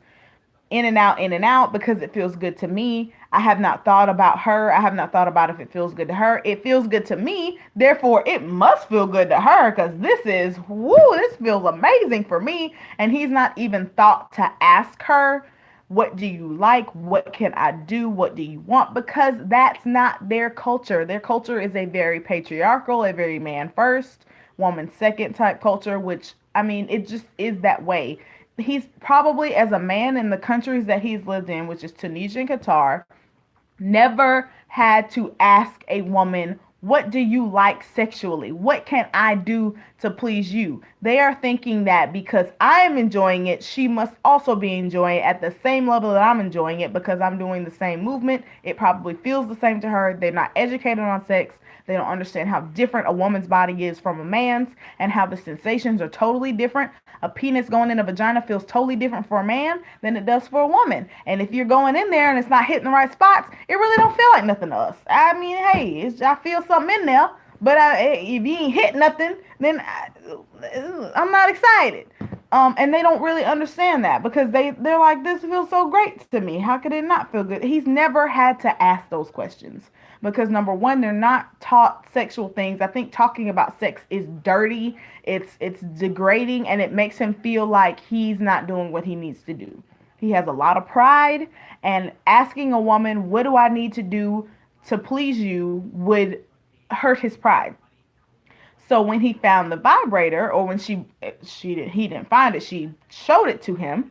in and out because it feels good to me. I have not thought about her. I have not thought about if it feels good to her. It feels good to me. Therefore, it must feel good to her because this is, woo, this feels amazing for me. And he's not even thought to ask her, what do you like? What can I do? What do you want? Because that's not their culture. Their culture is a very patriarchal, a very man first, woman second type culture, which, I mean, it just is that way. He's probably, as a man in the countries that he's lived in, which is Tunisia and Qatar, never had to ask a woman, what do you like sexually? What can I do to please you? They are thinking that because I am enjoying it, she must also be enjoying it at the same level that I'm enjoying it because I'm doing the same movement. It probably feels the same to her. They're not educated on sex. They don't understand how different a woman's body is from a man's and how the sensations are totally different. A penis going in a vagina feels totally different for a man than it does for a woman. And if you're going in there and it's not hitting the right spots, it really don't feel like nothing to us. I mean, hey, I feel something in there, but if you ain't hit nothing, then I'm not excited. And they don't really understand that because they're like, this feels so great to me. How could it not feel good? He's never had to ask those questions because number one, they're not taught sexual things. I think talking about sex is dirty. It's degrading, and it makes him feel like he's not doing what he needs to do. He has a lot of pride, and asking a woman, what do I need to do to please you, would hurt his pride. So when he found the vibrator, or when he didn't find it, she showed it to him.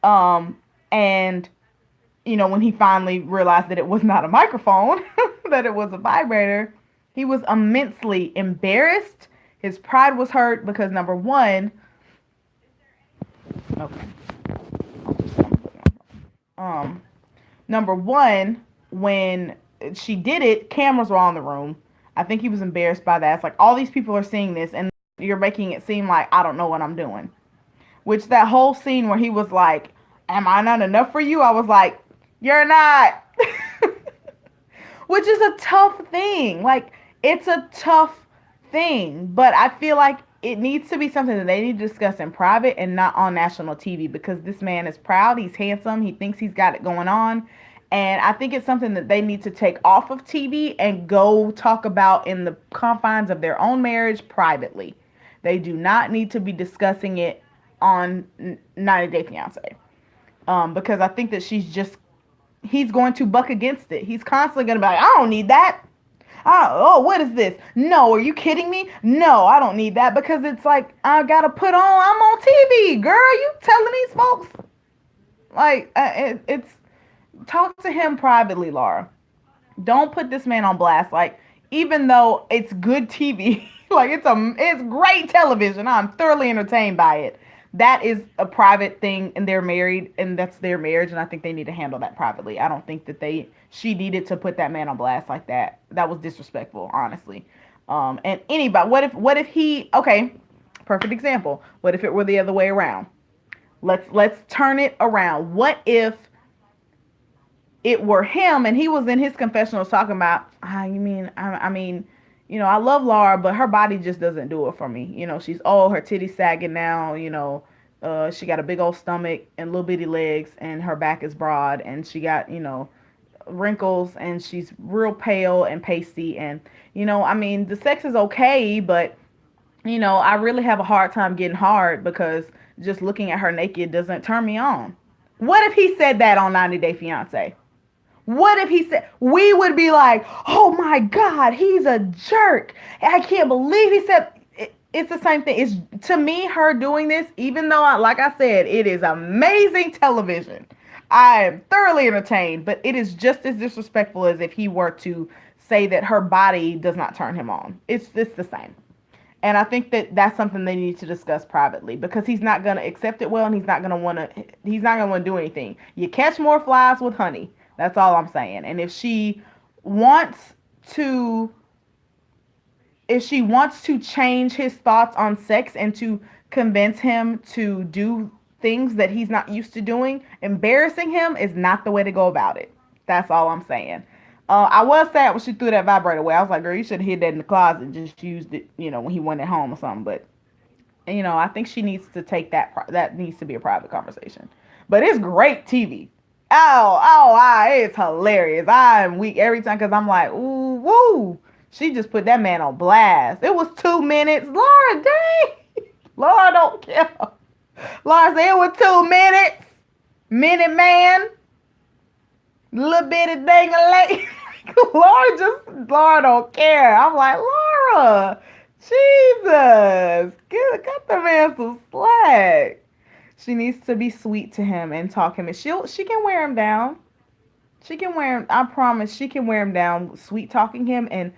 And when he finally realized that it was not a microphone, that it was a vibrator, he was immensely embarrassed. His pride was hurt because number one, okay, number one, when she did it, cameras were all in the room. I think he was embarrassed by that. It's like all these people are seeing this, and you're making it seem like I don't know what I'm doing. Which that whole scene where he was like, "Am I not enough for you?" I was like, "You're not." Which is a tough thing. Like, it's a tough thing, but I feel like it needs to be something that they need to discuss in private and not on national TV because this man is proud, he's handsome, he thinks he's got it going on. And I think it's something that they need to take off of TV and go talk about in the confines of their own marriage privately. They do not need to be discussing it on 90 Day Fiance. Because I think that he's going to buck against it. He's constantly going to be like, I don't need that. Oh, what is this? No, are you kidding me? No, I don't need that because it's like, I got to I'm on TV, girl. You telling these folks? Like, it's, talk to him privately, Laura. Don't put this man on blast. Like, even though it's good TV, like it's great television. I'm thoroughly entertained by it. That is a private thing, and they're married, and that's their marriage, and I think they need to handle that privately. I don't think that she needed to put that man on blast like that. That was disrespectful, honestly. And anybody, what if he, okay, perfect example. What if it were the other way around? Let's turn it around. What if it were him and he was in his confessionals talking about, I mean, I love Laura, but her body just doesn't do it for me. She's old, her titties sagging now, she got a big old stomach and little bitty legs, and her back is broad, and she got, wrinkles, and she's real pale and pasty, and I mean, the sex is okay, but I really have a hard time getting hard because just looking at her naked doesn't turn me on. What if he said that on 90 Day Fiance? What if he said, we would be like, oh my God, he's a jerk. I can't believe he said, it's the same thing. It's, to me, her doing this, even though, like I said, it is amazing television. I am thoroughly entertained, but it is just as disrespectful as if he were to say that her body does not turn him on. It's the same. And I think that that's something they need to discuss privately, because he's not going to accept it well, and he's not going to want to do anything. You catch more flies with honey. That's all I'm saying. And wants to if she wants to change his thoughts on sex and to convince him to do things that he's not used to doing, embarrassing him is not the way to go about it. That's all I'm saying. I was sad when she threw that vibrator away. I was like, girl, you should have hid that in the closet and just used it, when he went at home or something. But, I think she needs to take that needs to be a private conversation. But it's great TV. It's hilarious. I'm weak every time because I'm like, ooh, woo. She just put that man on blast. It was 2 minutes. Laura, dang. Laura don't care. Laura said it was 2 minutes. Minute man. Little bitty dang a lady. Laura don't care. I'm like, Laura, Jesus, cut the man some slack. She needs to be sweet to him and talk him. And she can wear him down. She can wear him. I promise she can wear him down, sweet talking him and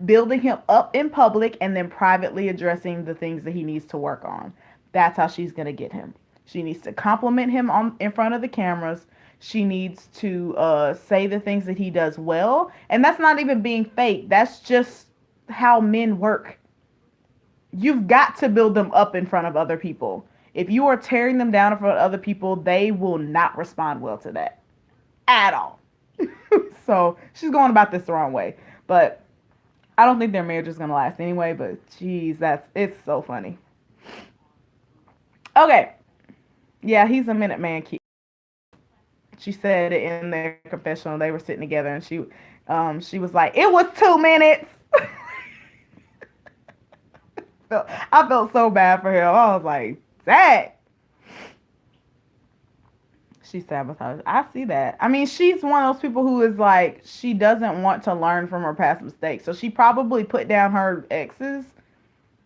building him up in public, and then privately addressing the things that he needs to work on. That's how she's gonna get him. She needs to compliment him in front of the cameras. She needs to say the things that he does well. And that's not even being fake. That's just how men work. You've got to build them up in front of other people. If you are tearing them down in front of other people, they will not respond well to that at all. So she's going about this the wrong way. But I don't think their marriage is going to last anyway. But geez, it's so funny. Okay. Yeah, he's a minute man. She said it in their confessional. They were sitting together, and she was like, "It was 2 minutes." I felt so bad for him. I was like, "Dang." She sabotaged. I see that. I mean, she's one of those people who is like, she doesn't want to learn from her past mistakes. So she probably put down her exes.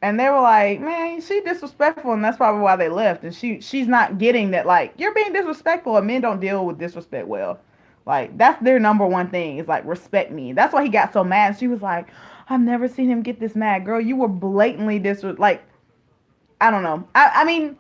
And they were like, man, she disrespectful, and that's probably why they left. And she's not getting that, like, you're being disrespectful, and men don't deal with disrespect well. Like, that's their number one thing, is like, respect me. That's why he got so mad. She was like, I've never seen him get this mad. Girl, you were blatantly like, I don't know. I mean,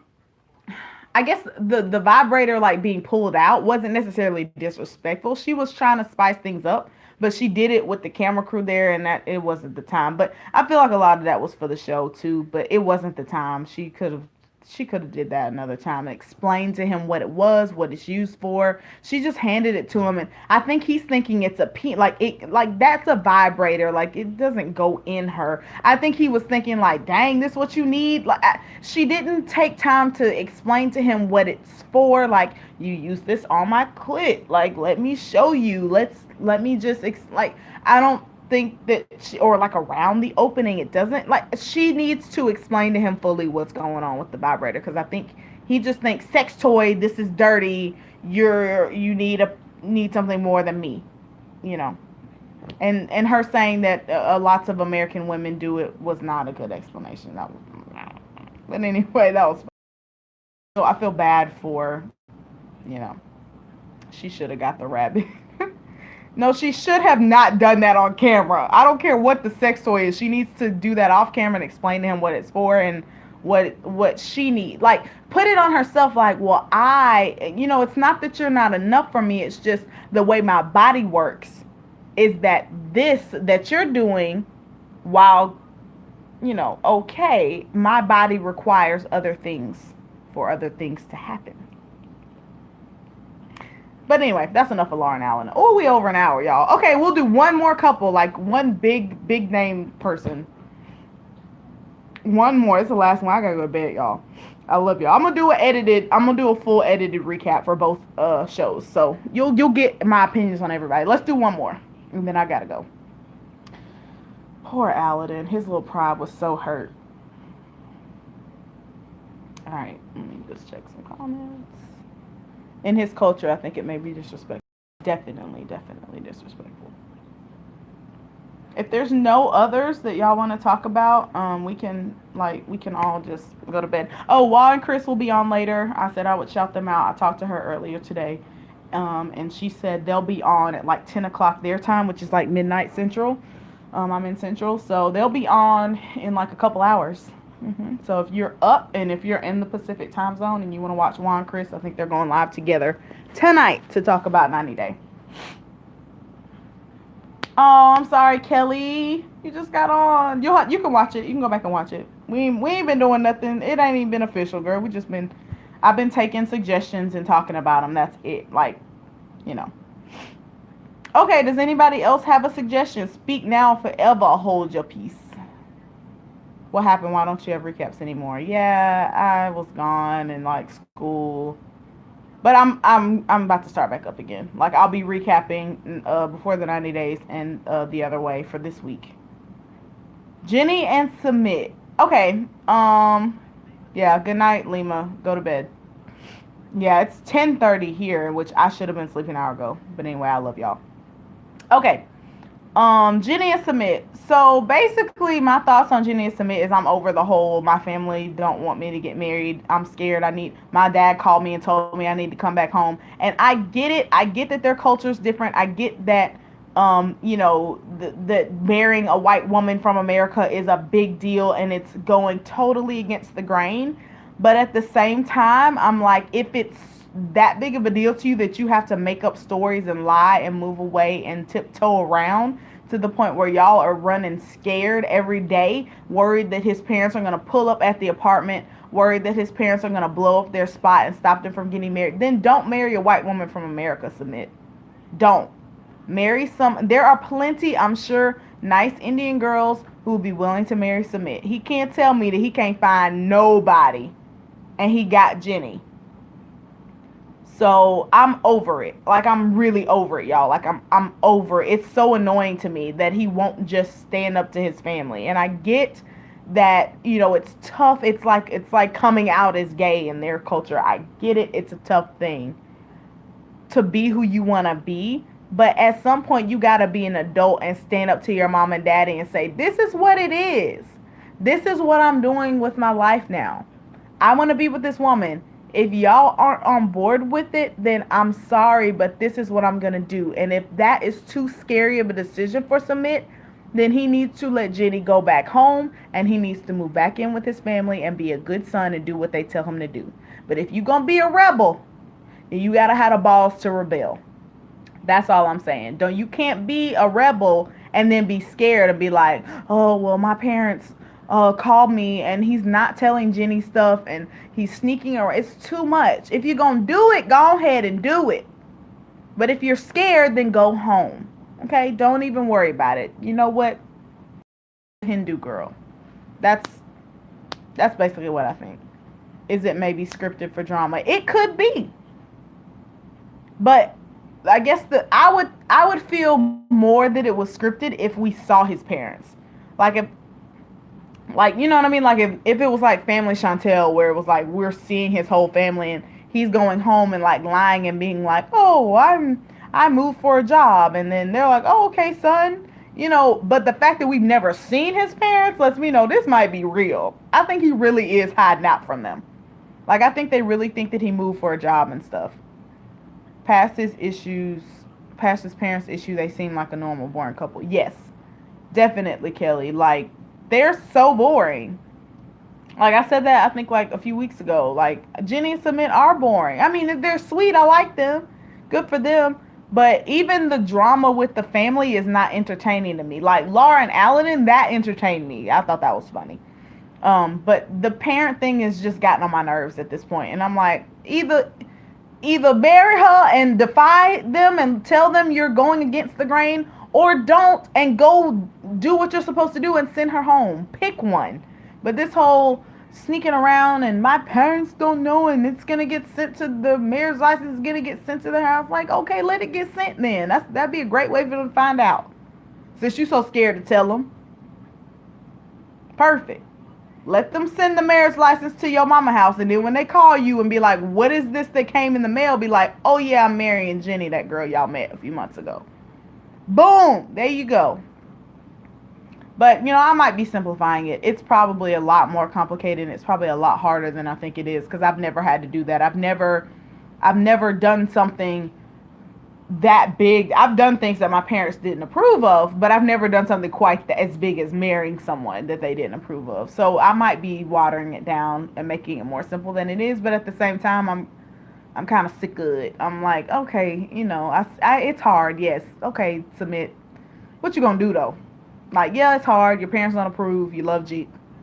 I guess the vibrator, like, being pulled out wasn't necessarily disrespectful. She was trying to spice things up. But she did it with the camera crew there, and that it wasn't the time. But I feel like a lot of that was for the show too. But it wasn't the time. She could have did that another time and explained to him what it was, what it's used for. She just handed it to him, and I think he's thinking it's a like that's a vibrator. Like, it doesn't go in her. I think he was thinking like, dang, this what you need. Like, she didn't take time to explain to him what it's for. Like, you use this on my clit. Like, let me show you. Let me just like, I don't think that or like around the opening, it doesn't, like, she needs to explain to him fully what's going on with the vibrator, because I think he just thinks sex toy, this is dirty, you need something more than me, and her saying that lots of American women do it was not a good explanation. But anyway, that was, so I feel bad for, she should have got the rabbit. No, she should have not done that on camera. I don't care what the sex toy is. She needs to do that off camera and explain to him what it's for and what she needs. Like, put it on herself like, well, it's not that you're not enough for me. It's just the way my body works is that this that you're doing, while, okay, my body requires other things for other things to happen. But anyway, that's enough of Laura and Alan. Oh, we over an hour, y'all. Okay, we'll do one more couple, like one big name person. One more. It's the last one. I gotta go to bed, y'all. I love y'all. I'm gonna do a full edited recap for both shows. So you'll get my opinions on everybody. Let's do one more. And then I gotta go. Poor Aladin. His little pride was so hurt. Alright, let me just check some comments. In his culture, I think it may be disrespectful. Definitely disrespectful. If there's no others that y'all want to talk about, we can all just go to bed. Oh, Wall and Chris will be on later. I said I would shout them out. I talked to her earlier today, and she said they'll be on at like 10 o'clock their time, which is like midnight Central. I'm in Central, so they'll be on in like a couple hours. So if you're up and if you're in the Pacific time zone and you want to watch Juan and Chris, I think they're going live together tonight to talk about 90 Day. Oh, I'm sorry, Kelly. You just got on. You can watch it. You can go back and watch it. We ain't been doing nothing. It ain't even been official, girl. I've been taking suggestions and talking about them. That's it. Like, you know. Okay, does anybody else have a suggestion? Speak now, forever hold your peace. What happened? Why don't you have recaps anymore? Yeah, I was gone and like school. But I'm about to start back up again. Like I'll be recapping before the 90 days and the other way for this week. Jenny and Sumit. Okay. Yeah, good night, Lima. Go to bed. Yeah, it's 10:30 here, which I should have been sleeping an hour ago. But anyway, I love y'all. Okay. Jenny and Sumit. So basically my thoughts on Jenny and Sumit is I'm over the whole my family don't want me to get married. I'm scared. My dad called me and told me I need to come back home. And I get it. I get that their culture is different. I get that that marrying a white woman from America is a big deal and it's going totally against the grain. But at the same time, I'm like, if it's that big of a deal to you that you have to make up stories and lie and move away and tiptoe around to the point where y'all are running scared every day, worried that his parents are going to pull up at the apartment, worried that his parents are going to blow up their spot and stop them from getting married, then don't marry a white woman from America, Sumit. Don't. Marry there are plenty, I'm sure, nice Indian girls who will be willing to marry Sumit. He can't tell me that he can't find nobody and he got Jenny. So I'm over it. Like I'm really over it, y'all. Like I'm over it. It's so annoying to me that he won't just stand up to his family. And I get that, it's tough. It's like coming out as gay in their culture. I get it. It's a tough thing to be who you want to be. But at some point you got to be an adult and stand up to your mom and daddy and say, this is what it is. This is what I'm doing with my life now. I want to be with this woman. If y'all aren't on board with it, then I'm sorry, but this is what I'm going to do. And if that is too scary of a decision for Sumit, then he needs to let Jenny go back home and he needs to move back in with his family and be a good son and do what they tell him to do. But if you're going to be a rebel, then you got to have the balls to rebel. That's all I'm saying. You can't be a rebel and then be scared and be like, oh, well, my parents called me and he's not telling Jenny stuff and he's sneaking around. It's too much. If you're going to do it, go ahead and do it. But if you're scared, then go home. Okay? Don't even worry about it. You know what? Hindu girl. That's basically what I think. Is it maybe scripted for drama? It could be. But I guess I would feel more that it was scripted if we saw his parents. Like, you know what I mean? Like, if it was like Family Chantel, where it was like, we're seeing his whole family and he's going home and like lying and being like, oh, I moved for a job. And then they're like, oh, okay, son. But the fact that we've never seen his parents lets me know this might be real. I think he really is hiding out from them. Like, I think they really think that he moved for a job and stuff. Past his parents' issue, they seem like a normal, boring couple. Yes, definitely, Kelly. Like, they're so boring. Like I said that I think like a few weeks ago. Like Jenny and Sumit are boring. I mean, they're sweet. I like them. Good for them. But even the drama with the family is not entertaining to me. Like Laura and Aladin, that entertained me. I thought that was funny. But the parent thing has just gotten on my nerves at this point. And I'm like, either Either marry her and defy them and tell them you're going against the grain, or don't and go do what you're supposed to do and send her home. Pick one. But this whole sneaking around and my parents don't know and it's gonna get sent to the mayor's license is gonna get sent to the house. Like, okay, let it get sent then. That'd be a great way for them to find out. Since you're so scared to tell them. Perfect. Let them send the marriage license to your mama house, and then when they call you and be like, what is this that came in the mail? Be like, oh yeah, I'm marrying Jenny, that girl y'all met a few months ago. Boom. There you go. But, I might be simplifying it. It's probably a lot more complicated, and it's probably a lot harder than I think it is, because I've never had to do that. I've never done something that big. I've done things that my parents didn't approve of, but I've never done something quite as big as marrying someone that they didn't approve of. So I might be watering it down and making it more simple than it is, but at the same time, I'm kind of sick of it. I'm like, okay, it's hard. Yes, okay, Sumit. What you gonna do though? Like, yeah, it's hard. Your parents don't approve. You love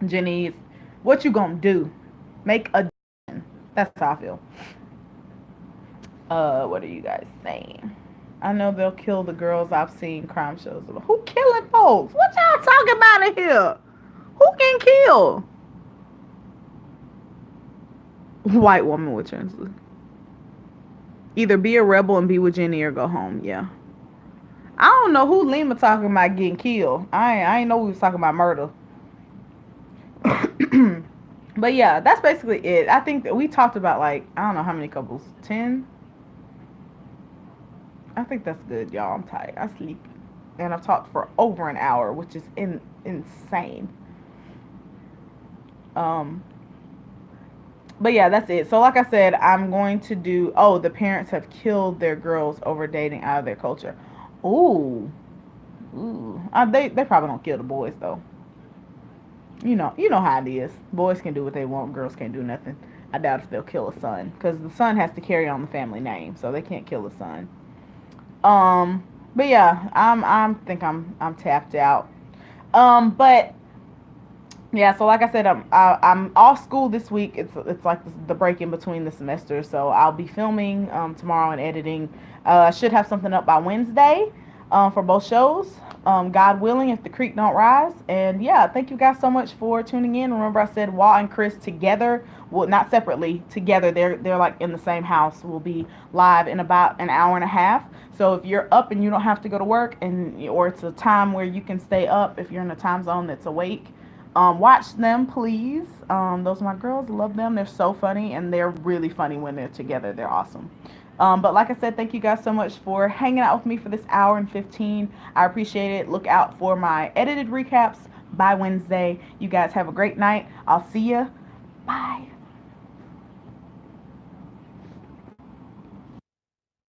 Jenny. What you gonna do? Make a decision. That's how I feel. What are you guys saying? I know they'll kill the girls. I've seen crime shows. Who killing folks? What y'all talking about in here? Who can kill? White woman with translate. Either be a rebel and be with Jenny or go home. Yeah. I don't know who Lima talking about getting killed. I ain't know we was talking about murder. But yeah, that's basically it. I think that we talked about, like, I don't know how many couples. 10? I think that's good, y'all. I'm tired. I sleep. And I've talked for over an hour, which is insane. But yeah, that's it. So like I said, I'm going to do, the parents have killed their girls over dating out of their culture. Ooh. They probably don't kill the boys though. You know how it is. Boys can do what they want, girls can't do nothing. I doubt if they'll kill a son, because the son has to carry on the family name, so they can't kill the son. But yeah, I'm tapped out. But yeah, so like I said, I'm off school this week. It's like the break in between the semesters, so I'll be filming tomorrow and editing. I should have something up by Wednesday for both shows. God willing, if the creek don't rise. And yeah, thank you guys so much for tuning in. Remember, I said Walt and Chris together, well, not separately, together. They're like in the same house. We'll be live in about an hour and a half. So if you're up and you don't have to go to work, or it's a time where you can stay up, if you're in a time zone that's awake, watch them, please. Those are my girls. Love them. They're so funny, and they're really funny when they're together. They're awesome. But like I said, thank you guys so much for hanging out with me for this hour and 15. I appreciate it. Look out for my edited recaps by Wednesday. You guys have a great night. I'll see you. Bye.